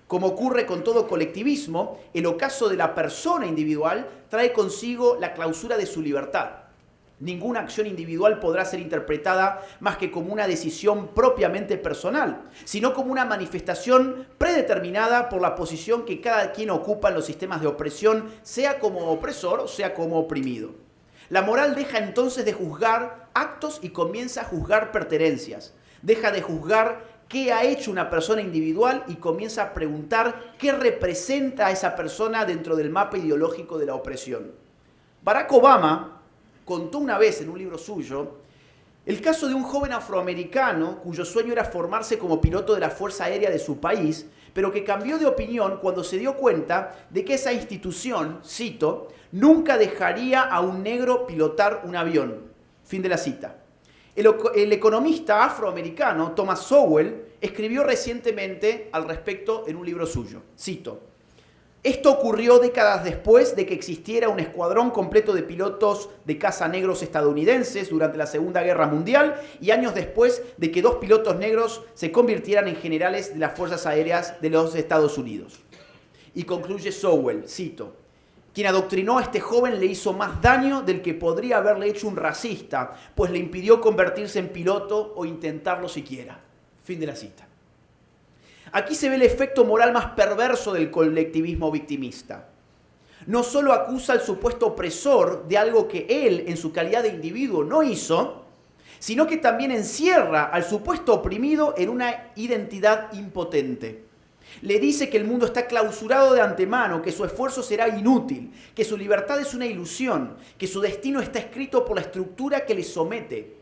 Como ocurre con todo colectivismo, el ocaso de la persona individual trae consigo la clausura de su libertad. Ninguna acción individual podrá ser interpretada más que como una decisión propiamente personal, sino como una manifestación predeterminada por la posición que cada quien ocupa en los sistemas de opresión, sea como opresor o sea como oprimido. La moral deja entonces de juzgar actos y comienza a juzgar pertenencias. Deja de juzgar qué ha hecho una persona individual y comienza a preguntar qué representa a esa persona dentro del mapa ideológico de la opresión. Barack Obama contó una vez en un libro suyo el caso de un joven afroamericano cuyo sueño era formarse como piloto de la Fuerza Aérea de su país, pero que cambió de opinión cuando se dio cuenta de que esa institución, cito, nunca dejaría a un negro pilotar un avión. Fin de la cita. El economista afroamericano Thomas Sowell escribió recientemente al respecto en un libro suyo. Cito: esto ocurrió décadas después de que existiera un escuadrón completo de pilotos de caza negros estadounidenses durante la Segunda Guerra Mundial y años después de que 2 pilotos negros se convirtieran en generales de las Fuerzas Aéreas de los Estados Unidos. Y concluye Sowell, cito: quien adoctrinó a este joven le hizo más daño del que podría haberle hecho un racista, pues le impidió convertirse en piloto o intentarlo siquiera. Fin de la cita. Aquí se ve el efecto moral más perverso del colectivismo victimista. No solo acusa al supuesto opresor de algo que él, en su calidad de individuo, no hizo, sino que también encierra al supuesto oprimido en una identidad impotente. Le dice que el mundo está clausurado de antemano, que su esfuerzo será inútil, que su libertad es una ilusión, que su destino está escrito por la estructura que le somete.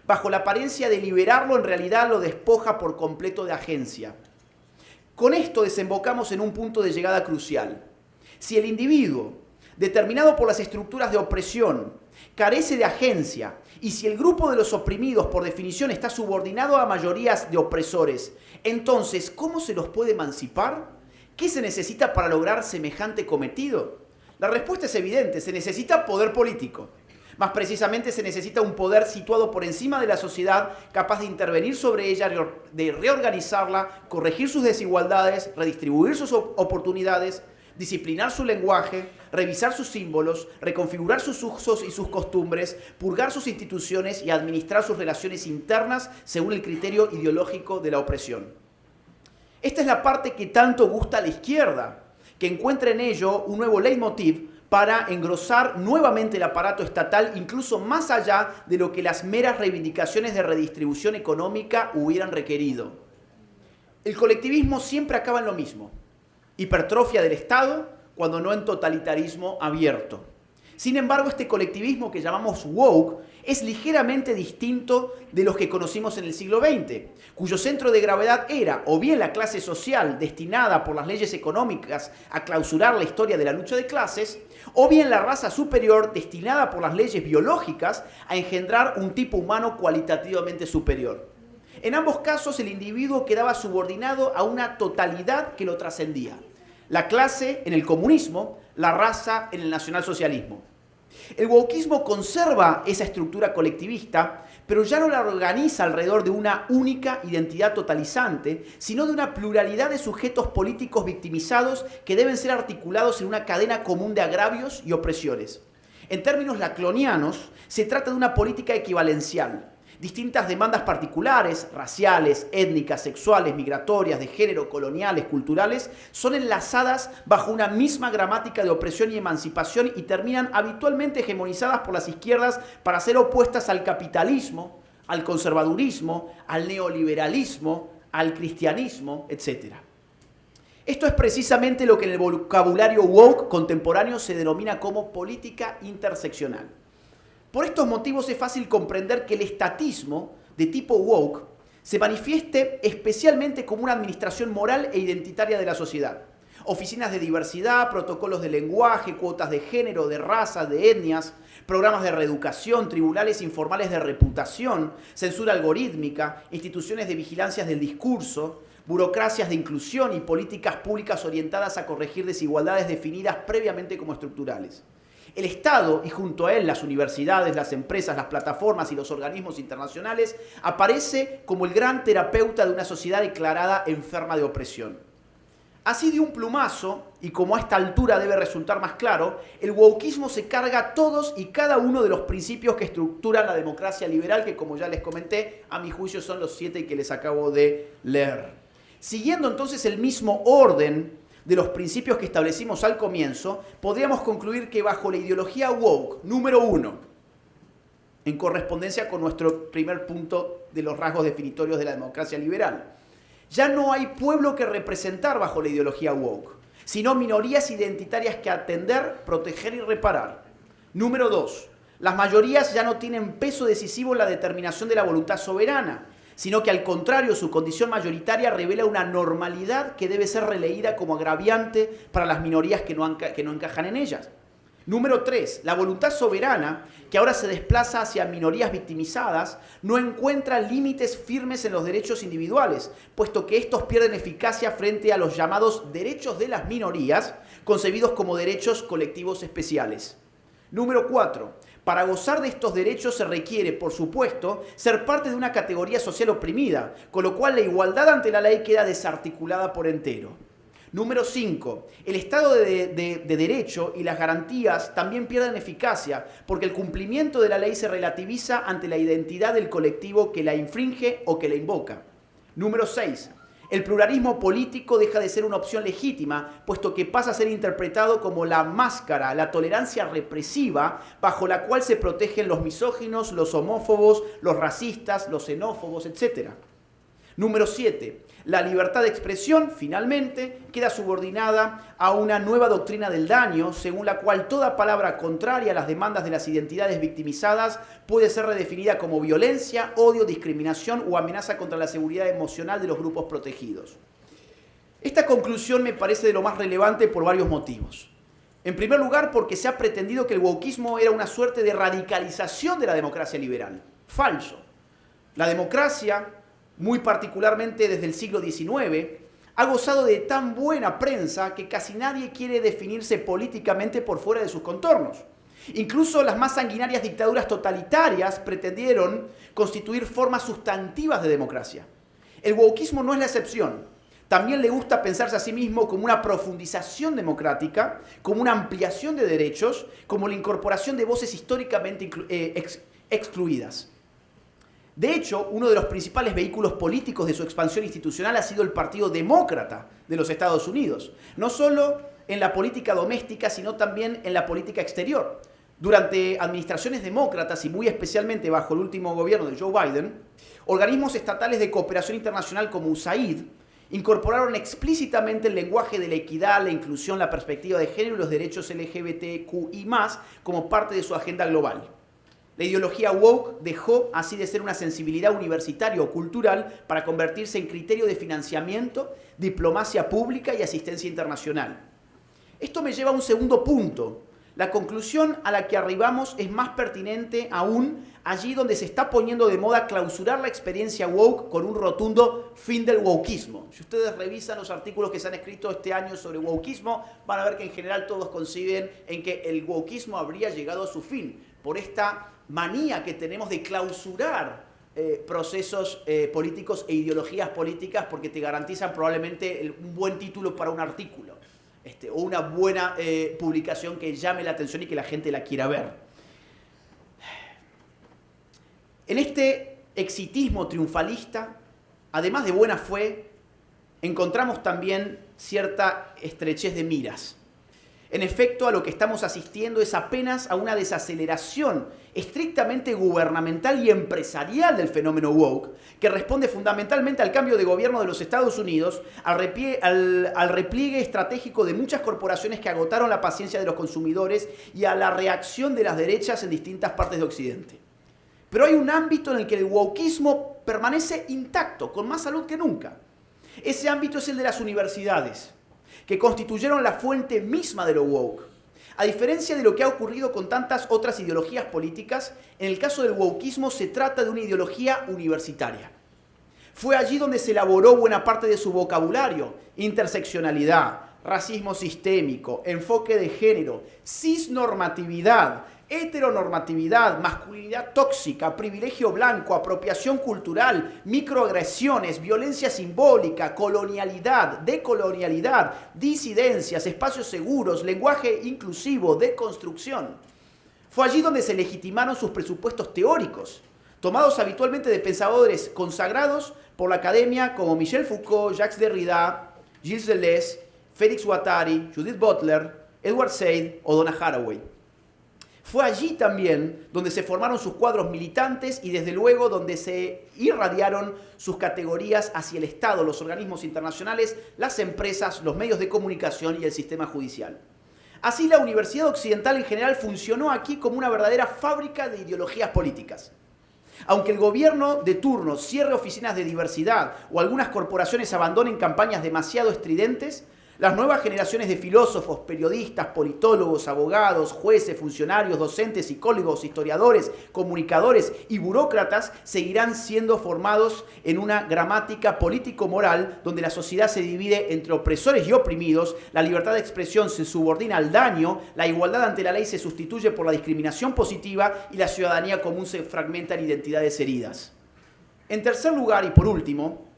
Bajo la apariencia de liberarlo, en realidad lo despoja por completo de agencia. Con esto desembocamos en un punto de llegada crucial. Si el individuo determinado por las estructuras de opresión, carece de agencia, y si el grupo de los oprimidos por definición está subordinado a mayorías de opresores, entonces, ¿cómo se los puede emancipar? ¿Qué se necesita para lograr semejante cometido? La respuesta es evidente, se necesita poder político. Más precisamente se necesita un poder situado por encima de la sociedad, capaz de intervenir sobre ella, de reorganizarla, corregir sus desigualdades, redistribuir sus oportunidades, disciplinar su lenguaje, revisar sus símbolos, reconfigurar sus usos y sus costumbres, purgar sus instituciones y administrar sus relaciones internas según el criterio ideológico de la opresión. Esta es la parte que tanto gusta a la izquierda, que encuentra en ello un nuevo leitmotiv para engrosar nuevamente el aparato estatal, incluso más allá de lo que las meras reivindicaciones de redistribución económica hubieran requerido. El colectivismo siempre acaba en lo mismo: hipertrofia del Estado, cuando no en totalitarismo abierto. Sin embargo, este colectivismo que llamamos woke es ligeramente distinto de los que conocimos en el siglo XX, cuyo centro de gravedad era o bien la clase social destinada por las leyes económicas a clausurar la historia de la lucha de clases, o bien la raza superior destinada por las leyes biológicas a engendrar un tipo humano cualitativamente superior. En ambos casos, el individuo quedaba subordinado a una totalidad que lo trascendía: la clase en el comunismo, la raza en el nacionalsocialismo. El wokeismo conserva esa estructura colectivista, pero ya no la organiza alrededor de una única identidad totalizante, sino de una pluralidad de sujetos políticos victimizados que deben ser articulados en una cadena común de agravios y opresiones. En términos laclonianos, se trata de una política equivalencial. Distintas demandas particulares, raciales, étnicas, sexuales, migratorias, de género, coloniales, culturales, son enlazadas bajo una misma gramática de opresión y emancipación y terminan habitualmente hegemonizadas por las izquierdas para ser opuestas al capitalismo, al conservadurismo, al neoliberalismo, al cristianismo, etc. Esto es precisamente lo que en el vocabulario woke contemporáneo se denomina como política interseccional. Por estos motivos es fácil comprender que el estatismo de tipo woke se manifieste especialmente como una administración moral e identitaria de la sociedad. Oficinas de diversidad, protocolos de lenguaje, cuotas de género, de raza, de etnias, programas de reeducación, tribunales informales de reputación, censura algorítmica, instituciones de vigilancia del discurso, burocracias de inclusión y políticas públicas orientadas a corregir desigualdades definidas previamente como estructurales. El Estado, y junto a él las universidades, las empresas, las plataformas y los organismos internacionales, aparece como el gran terapeuta de una sociedad declarada enferma de opresión. Así de un plumazo, y como a esta altura debe resultar más claro, el wokeismo se carga todos y cada uno de los principios que estructuran la democracia liberal, que como ya les comenté, a mi juicio son los 7 que les acabo de leer. Siguiendo entonces el mismo orden de los principios que establecimos al comienzo, podríamos concluir que bajo la ideología woke, número 1, en correspondencia con nuestro primer punto de los rasgos definitorios de la democracia liberal, ya no hay pueblo que representar bajo la ideología woke, sino minorías identitarias que atender, proteger y reparar. Número 2, las mayorías ya no tienen peso decisivo en la determinación de la voluntad soberana, sino que al contrario su condición mayoritaria revela una normalidad que debe ser releída como agraviante para las minorías que no encajan en ellas. Número 3, la voluntad soberana, que ahora se desplaza hacia minorías victimizadas, no encuentra límites firmes en los derechos individuales, puesto que estos pierden eficacia frente a los llamados derechos de las minorías, concebidos como derechos colectivos especiales. Número 4, para gozar de estos derechos se requiere, por supuesto, ser parte de una categoría social oprimida, con lo cual la igualdad ante la ley queda desarticulada por entero. Número 5. El Estado de Derecho y las garantías también pierden eficacia, porque el cumplimiento de la ley se relativiza ante la identidad del colectivo que la infringe o que la invoca. Número 6. El pluralismo político deja de ser una opción legítima, puesto que pasa a ser interpretado como la máscara, la tolerancia represiva bajo la cual se protegen los misóginos, los homófobos, los racistas, los xenófobos, etc. Número 7. La libertad de expresión, finalmente, queda subordinada a una nueva doctrina del daño, según la cual toda palabra contraria a las demandas de las identidades victimizadas puede ser redefinida como violencia, odio, discriminación o amenaza contra la seguridad emocional de los grupos protegidos. Esta conclusión me parece de lo más relevante por varios motivos. En primer lugar, porque se ha pretendido que el wokismo era una suerte de radicalización de la democracia liberal. Falso. La democracia, muy particularmente desde el siglo XIX, ha gozado de tan buena prensa que casi nadie quiere definirse políticamente por fuera de sus contornos. Incluso las más sanguinarias dictaduras totalitarias pretendieron constituir formas sustantivas de democracia. El wokismo no es la excepción. También le gusta pensarse a sí mismo como una profundización democrática, como una ampliación de derechos, como la incorporación de voces históricamente excluidas. De hecho, uno de los principales vehículos políticos de su expansión institucional ha sido el Partido Demócrata de los Estados Unidos, no solo en la política doméstica, sino también en la política exterior. Durante administraciones demócratas y muy especialmente bajo el último gobierno de Joe Biden, organismos estatales de cooperación internacional como USAID incorporaron explícitamente el lenguaje de la equidad, la inclusión, la perspectiva de género y los derechos LGBTQI+, como parte de su agenda global. La ideología woke dejó así de ser una sensibilidad universitaria o cultural para convertirse en criterio de financiamiento, diplomacia pública y asistencia internacional. Esto me lleva a un segundo punto. La conclusión a la que arribamos es más pertinente aún allí donde se está poniendo de moda clausurar la experiencia woke con un rotundo fin del wokismo. Si ustedes revisan los artículos que se han escrito este año sobre wokismo, van a ver que en general todos coinciden en que el wokismo habría llegado a su fin por esta manía que tenemos de clausurar procesos políticos e ideologías políticas porque te garantizan probablemente un buen título para un artículo. O una buena publicación que llame la atención y que la gente la quiera ver. En este exitismo triunfalista, además de buena fe, encontramos también cierta estrechez de miras. En efecto, a lo que estamos asistiendo es apenas a una desaceleración estrictamente gubernamental y empresarial del fenómeno woke, que responde fundamentalmente al cambio de gobierno de los Estados Unidos, al repliegue estratégico de muchas corporaciones que agotaron la paciencia de los consumidores y a la reacción de las derechas en distintas partes de Occidente. Pero hay un ámbito en el que el wokismo permanece intacto, con más salud que nunca. Ese ámbito es el de las universidades, que constituyeron la fuente misma de lo woke. A diferencia de lo que ha ocurrido con tantas otras ideologías políticas, en el caso del wokismo se trata de una ideología universitaria. Fue allí donde se elaboró buena parte de su vocabulario: interseccionalidad, racismo sistémico, enfoque de género, cisnormatividad, heteronormatividad, masculinidad tóxica, privilegio blanco, apropiación cultural, microagresiones, violencia simbólica, colonialidad, decolonialidad, disidencias, espacios seguros, lenguaje inclusivo, deconstrucción. Fue allí donde se legitimaron sus presupuestos teóricos, tomados habitualmente de pensadores consagrados por la academia como Michel Foucault, Jacques Derrida, Gilles Deleuze, Félix Guattari, Judith Butler, Edward Said o Donna Haraway. Fue allí también donde se formaron sus cuadros militantes y desde luego donde se irradiaron sus categorías hacia el Estado, los organismos internacionales, las empresas, los medios de comunicación y el sistema judicial. Así la Universidad Occidental en general funcionó aquí como una verdadera fábrica de ideologías políticas. Aunque el gobierno de turno cierre oficinas de diversidad o algunas corporaciones abandonen campañas demasiado estridentes, las nuevas generaciones de filósofos, periodistas, politólogos, abogados, jueces, funcionarios, docentes, psicólogos, historiadores, comunicadores y burócratas seguirán siendo formados en una gramática político-moral donde la sociedad se divide entre opresores y oprimidos, la libertad de expresión se subordina al daño, la igualdad ante la ley se sustituye por la discriminación positiva y la ciudadanía común se fragmenta en identidades heridas. En tercer lugar y por último,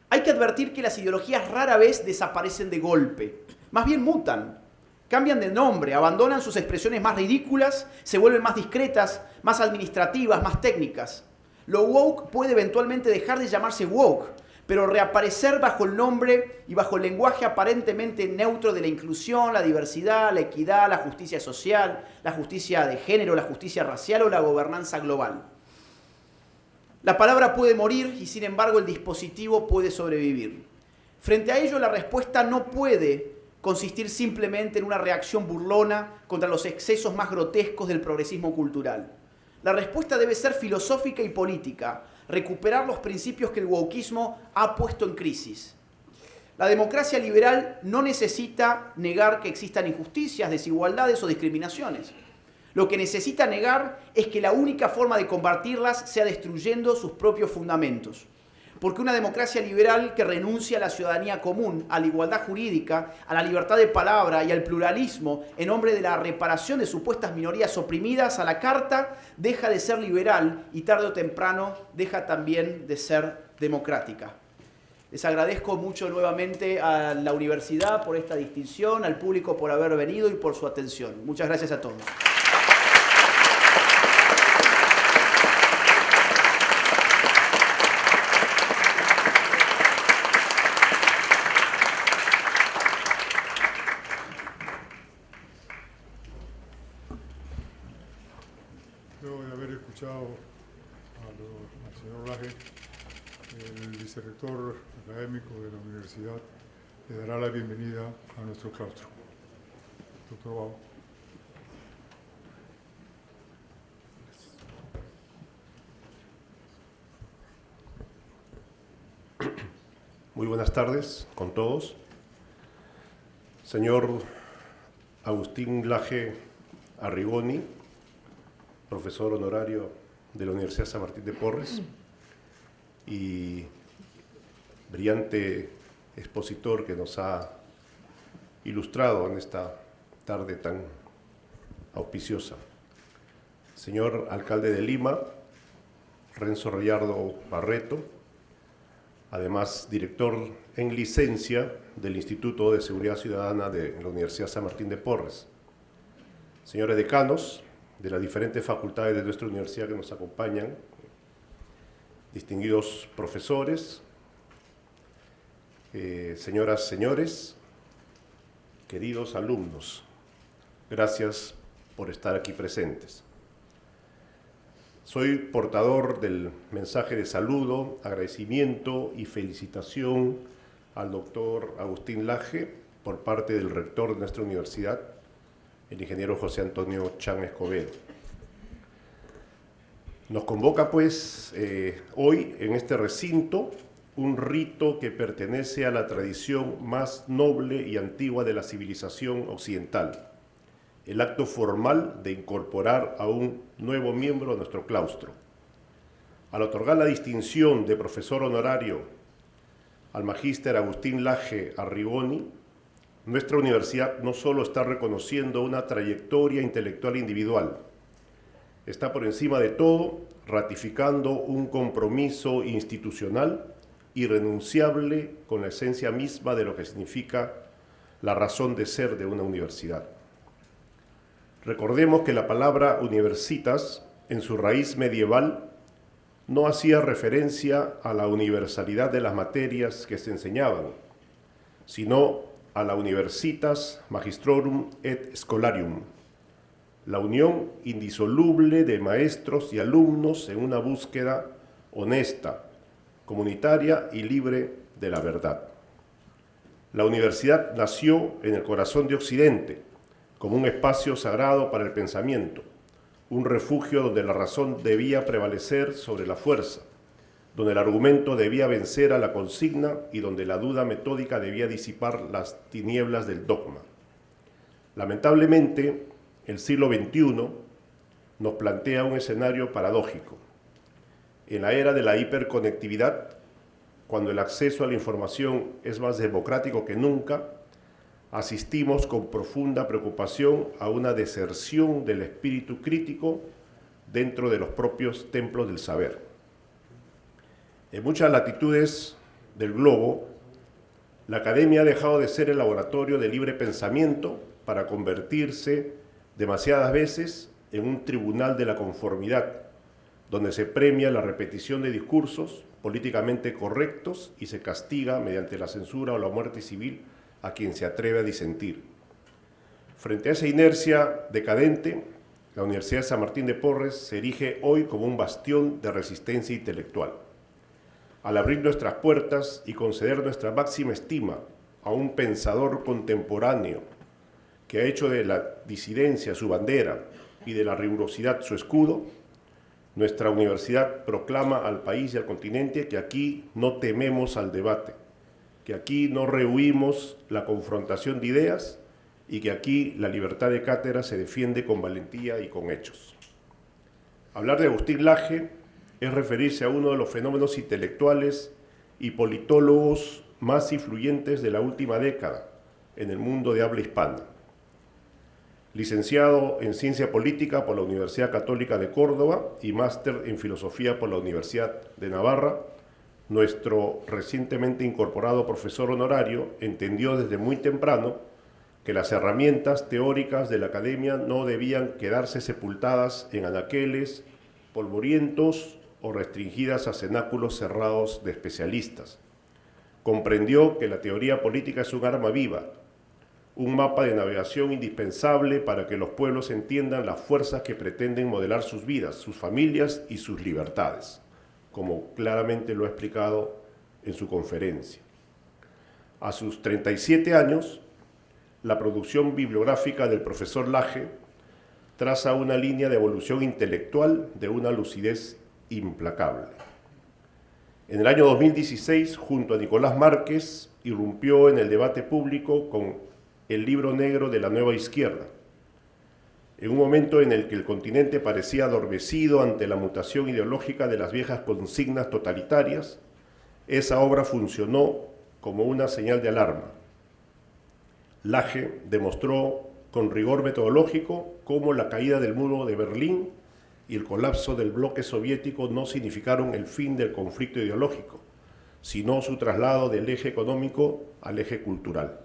hay que advertir que las ideologías rara vez desaparecen de golpe, más bien mutan, cambian de nombre, abandonan sus expresiones más ridículas, se vuelven más discretas, más administrativas, más técnicas. Lo woke puede eventualmente dejar de llamarse woke, pero reaparecer bajo el nombre y bajo el lenguaje aparentemente neutro de la inclusión, la diversidad, la equidad, la justicia social, la justicia de género, la justicia racial o la gobernanza global. La palabra puede morir y sin embargo el dispositivo puede sobrevivir. Frente a ello, la respuesta no puede consistir simplemente en una reacción burlona contra los excesos más grotescos del progresismo cultural. La respuesta debe ser filosófica y política, recuperar los principios que el wokismo ha puesto en crisis. La democracia liberal no necesita negar que existan injusticias, desigualdades o discriminaciones. Lo que necesita negar es que la única forma de combatirlas sea destruyendo sus propios fundamentos. Porque una democracia liberal que renuncia a la ciudadanía común, a la igualdad jurídica, a la libertad de palabra y al pluralismo en nombre de la reparación de supuestas minorías oprimidas a la carta, deja de ser liberal y tarde o temprano deja también de ser democrática. Les agradezco mucho nuevamente a la universidad por esta distinción, al público por haber venido y por su atención. Muchas gracias a todos. Luego de haber escuchado al señor Laje, el vicerrector académico de la universidad le dará la bienvenida a nuestro claustro. Doctor Bau. Muy buenas tardes con todos. Señor Agustín Laje Arrigoni, profesor honorario de la Universidad San Martín de Porres y brillante expositor que nos ha ilustrado en esta tarde tan auspiciosa. Señor alcalde de Lima, Renzo Rayardo Barreto, además director en licencia del Instituto de Seguridad Ciudadana de la Universidad San Martín de Porres. Señores decanos de las diferentes facultades de nuestra universidad que nos acompañan, distinguidos profesores, señoras, señores, queridos alumnos, gracias por estar aquí presentes. Soy portador del mensaje de saludo, agradecimiento y felicitación al doctor Agustín Laje por parte del rector de nuestra universidad, el ingeniero José Antonio Chan Escobedo. Nos convoca pues hoy en este recinto un rito que pertenece a la tradición más noble y antigua de la civilización occidental, el acto formal de incorporar a un nuevo miembro a nuestro claustro. Al otorgar la distinción de profesor honorario al magíster Agustín Laje Arrigoni, nuestra universidad no solo está reconociendo una trayectoria intelectual individual, está por encima de todo ratificando un compromiso institucional irrenunciable con la esencia misma de lo que significa la razón de ser de una universidad. Recordemos que la palabra universitas, en su raíz medieval, no hacía referencia a la universalidad de las materias que se enseñaban, sino a la universitas magistrorum et scholarium, la unión indisoluble de maestros y alumnos en una búsqueda honesta, comunitaria y libre de la verdad. La universidad nació en el corazón de Occidente, como un espacio sagrado para el pensamiento, un refugio donde la razón debía prevalecer sobre la fuerza, donde el argumento debía vencer a la consigna y donde la duda metódica debía disipar las tinieblas del dogma. Lamentablemente, el siglo XXI nos plantea un escenario paradójico. En la era de la hiperconectividad, cuando el acceso a la información es más democrático que nunca, asistimos con profunda preocupación a una deserción del espíritu crítico dentro de los propios templos del saber. En muchas latitudes del globo, la academia ha dejado de ser el laboratorio de libre pensamiento para convertirse demasiadas veces en un tribunal de la conformidad, donde se premia la repetición de discursos políticamente correctos y se castiga mediante la censura o la muerte civil a quien se atreve a disentir. Frente a esa inercia decadente, la Universidad de San Martín de Porres se erige hoy como un bastión de resistencia intelectual. Al abrir nuestras puertas y conceder nuestra máxima estima a un pensador contemporáneo que ha hecho de la disidencia su bandera y de la rigurosidad su escudo, nuestra universidad proclama al país y al continente que aquí no tememos al debate, que aquí no rehuimos la confrontación de ideas y que aquí la libertad de cátedra se defiende con valentía y con hechos. Hablar de Agustín Laje es referirse a uno de los fenómenos intelectuales y politólogos más influyentes de la última década en el mundo de habla hispana. Licenciado en Ciencia Política por la Universidad Católica de Córdoba y máster en Filosofía por la Universidad de Navarra, nuestro recientemente incorporado profesor honorario entendió desde muy temprano que las herramientas teóricas de la academia no debían quedarse sepultadas en anaqueles polvorientos o restringidas a cenáculos cerrados de especialistas. Comprendió que la teoría política es un arma viva, un mapa de navegación indispensable para que los pueblos entiendan las fuerzas que pretenden modelar sus vidas, sus familias y sus libertades, como claramente lo ha explicado en su conferencia. A sus 37 años, la producción bibliográfica del profesor Laje traza una línea de evolución intelectual de una lucidez implacable. En el año 2016, junto a Nicolás Márquez, irrumpió en el debate público con el libro negro de la nueva izquierda. En un momento en el que el continente parecía adormecido ante la mutación ideológica de las viejas consignas totalitarias, esa obra funcionó como una señal de alarma. Laje demostró con rigor metodológico cómo la caída del muro de Berlín y el colapso del bloque soviético no significaron el fin del conflicto ideológico, sino su traslado del eje económico al eje cultural.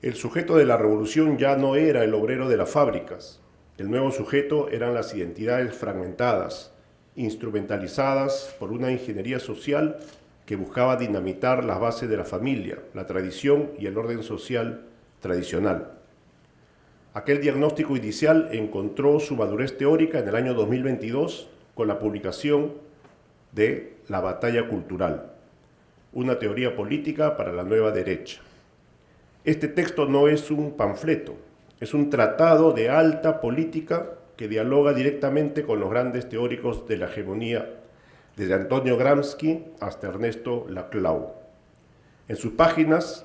El sujeto de la revolución ya no era el obrero de las fábricas. El nuevo sujeto eran las identidades fragmentadas, instrumentalizadas por una ingeniería social que buscaba dinamitar las bases de la familia, la tradición y el orden social tradicional. Aquel diagnóstico inicial encontró su madurez teórica en el año 2022 con la publicación de La batalla cultural, una teoría política para la nueva derecha. Este texto no es un panfleto, es un tratado de alta política que dialoga directamente con los grandes teóricos de la hegemonía, desde Antonio Gramsci hasta Ernesto Laclau. En sus páginas,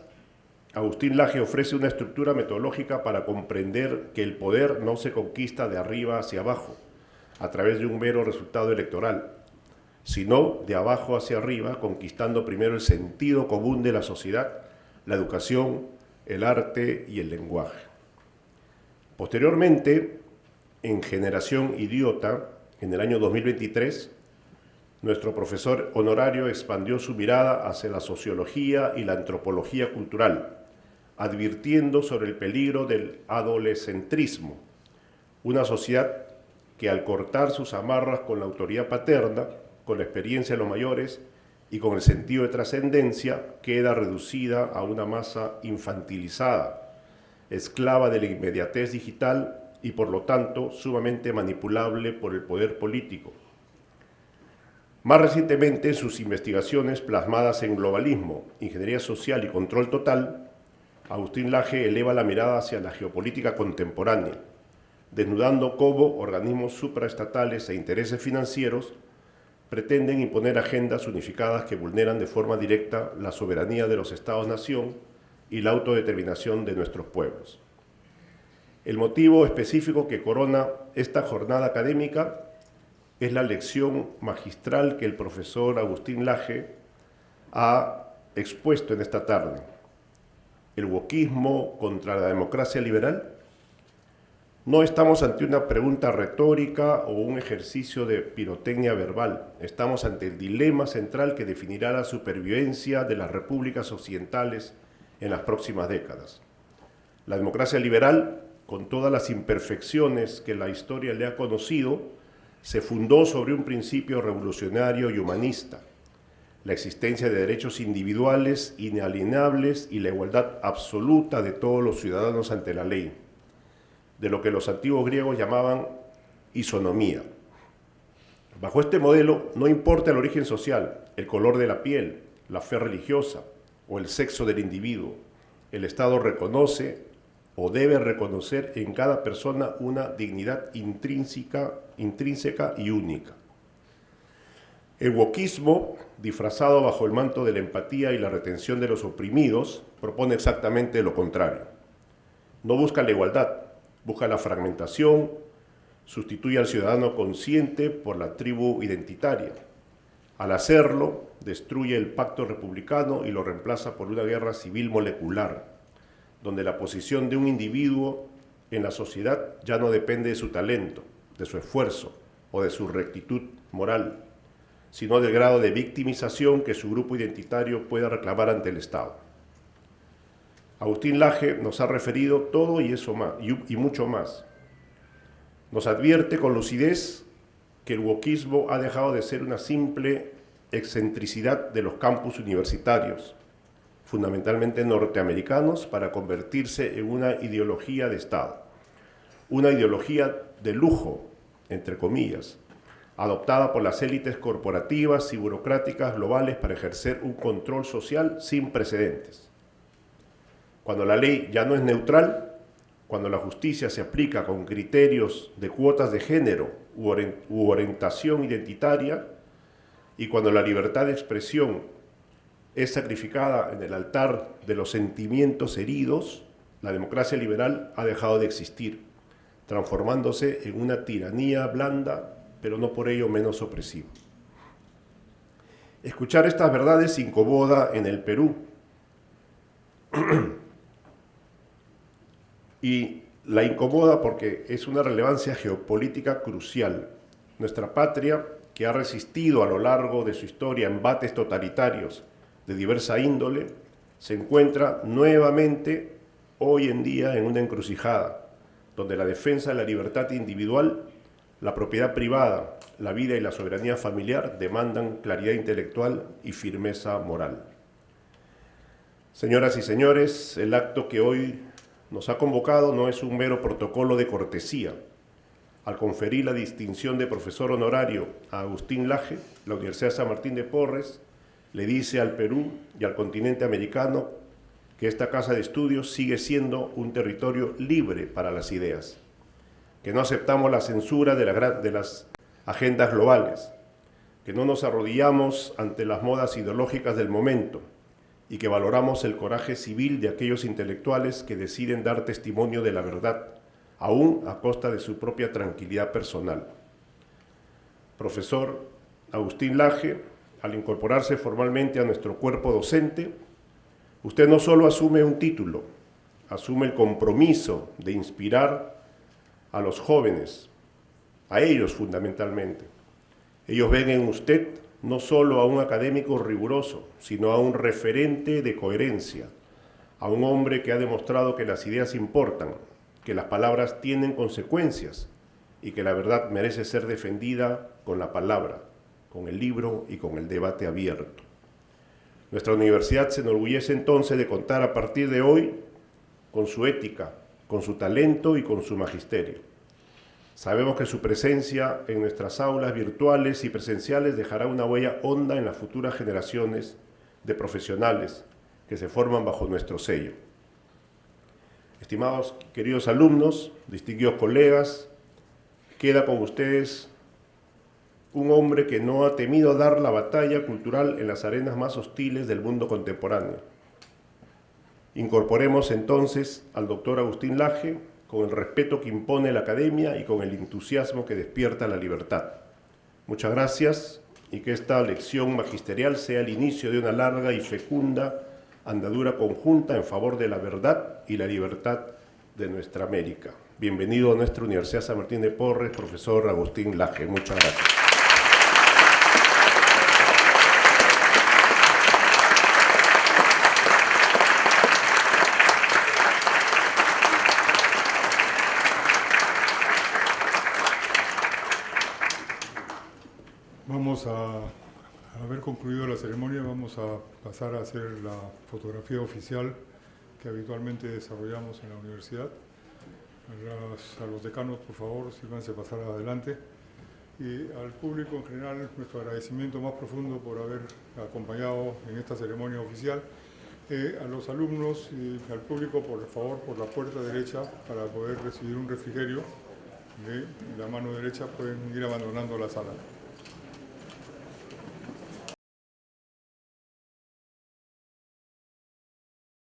Agustín Laje ofrece una estructura metodológica para comprender que el poder no se conquista de arriba hacia abajo, a través de un mero resultado electoral, sino de abajo hacia arriba, conquistando primero el sentido común de la sociedad, la educación, el arte y el lenguaje. Posteriormente, en Generación Idiota, en el año 2023, nuestro profesor honorario expandió su mirada hacia la sociología y la antropología cultural, advirtiendo sobre el peligro del adolescentrismo, una sociedad que al cortar sus amarras con la autoridad paterna, con la experiencia de los mayores y con el sentido de trascendencia, queda reducida a una masa infantilizada, esclava de la inmediatez digital y por lo tanto sumamente manipulable por el poder político. Más recientemente, en sus investigaciones plasmadas en globalismo, ingeniería social y control total, Agustín Laje eleva la mirada hacia la geopolítica contemporánea, desnudando cómo organismos supraestatales e intereses financieros pretenden imponer agendas unificadas que vulneran de forma directa la soberanía de los Estados-nación y la autodeterminación de nuestros pueblos. El motivo específico que corona esta jornada académica es la lección magistral que el profesor Agustín Laje ha expuesto en esta tarde. ¿El wokismo contra la democracia liberal? No estamos ante una pregunta retórica o un ejercicio de pirotecnia verbal. Estamos ante el dilema central que definirá la supervivencia de las repúblicas occidentales en las próximas décadas. La democracia liberal, con todas las imperfecciones que la historia le ha conocido, se fundó sobre un principio revolucionario y humanista: la existencia de derechos individuales inalienables y la igualdad absoluta de todos los ciudadanos ante la ley, de lo que los antiguos griegos llamaban isonomía. Bajo este modelo, no importa el origen social, el color de la piel, la fe religiosa o el sexo del individuo, el Estado reconoce o debe reconocer en cada persona una dignidad intrínseca y única. El wokismo, disfrazado bajo el manto de la empatía y la retención de los oprimidos, propone exactamente lo contrario. No busca la igualdad, busca la fragmentación, sustituye al ciudadano consciente por la tribu identitaria. Al hacerlo, destruye el pacto republicano y lo reemplaza por una guerra civil molecular, donde la posición de un individuo en la sociedad ya no depende de su talento, de su esfuerzo o de su rectitud moral, sino del grado de victimización que su grupo identitario pueda reclamar ante el Estado. Agustín Laje nos ha referido todo y eso más, y mucho más. Nos advierte con lucidez que el wokismo ha dejado de ser una simple excentricidad de los campus universitarios, fundamentalmente norteamericanos, para convertirse en una ideología de Estado, una ideología de lujo, entre comillas, adoptada por las élites corporativas y burocráticas globales para ejercer un control social sin precedentes. Cuando la ley ya no es neutral, cuando la justicia se aplica con criterios de cuotas de género u orientación identitaria, y cuando la libertad de expresión es sacrificada en el altar de los sentimientos heridos, la democracia liberal ha dejado de existir, transformándose en una tiranía blanda, pero no por ello menos opresiva. Escuchar estas verdades incomoda en el Perú, y la incomoda porque es una relevancia geopolítica crucial. Nuestra patria, que ha resistido a lo largo de su historia embates totalitarios de diversa índole, se encuentra nuevamente hoy en día en una encrucijada, donde la defensa de la libertad individual, la propiedad privada, la vida y la soberanía familiar demandan claridad intelectual y firmeza moral. Señoras y señores, el acto que hoy nos ha convocado no es un mero protocolo de cortesía. Al conferir la distinción de profesor honorario a Agustín Laje, la Universidad San Martín de Porres le dice al Perú y al continente americano que esta casa de estudios sigue siendo un territorio libre para las ideas, que no aceptamos la censura de las agendas globales, que no nos arrodillamos ante las modas ideológicas del momento y que valoramos el coraje civil de aquellos intelectuales que deciden dar testimonio de la verdad, aún a costa de su propia tranquilidad personal. Profesor Agustín Laje, al incorporarse formalmente a nuestro cuerpo docente, usted no solo asume un título, asume el compromiso de inspirar a los jóvenes, a ellos fundamentalmente. Ellos ven en usted no solo a un académico riguroso, sino a un referente de coherencia, a un hombre que ha demostrado que las ideas importan, que las palabras tienen consecuencias y que la verdad merece ser defendida con la palabra, con el libro y con el debate abierto. Nuestra universidad se enorgullece entonces de contar a partir de hoy con su ética, con su talento y con su magisterio. Sabemos que su presencia en nuestras aulas virtuales y presenciales dejará una huella honda en las futuras generaciones de profesionales que se forman bajo nuestro sello. Estimados queridos alumnos, distinguidos colegas, queda con ustedes un hombre que no ha temido dar la batalla cultural en las arenas más hostiles del mundo contemporáneo. Incorporemos entonces al doctor Agustín Laje con el respeto que impone la academia y con el entusiasmo que despierta la libertad. Muchas gracias y que esta lección magisterial sea el inicio de una larga y fecunda andadura conjunta en favor de la verdad y la libertad de nuestra América. Bienvenido a nuestra Universidad San Martín de Porres, profesor Agustín Laje. Muchas gracias. Vamos a haber concluido la ceremonia, vamos a pasar a hacer la fotografía oficial que habitualmente desarrollamos en la universidad. A los decanos, por favor, síganse a pasar adelante. Y al público en general, nuestro agradecimiento más profundo por haber acompañado en esta ceremonia oficial. A los alumnos y al público, por favor, por la puerta derecha para poder recibir un refrigerio. De la mano derecha pueden ir abandonando la sala.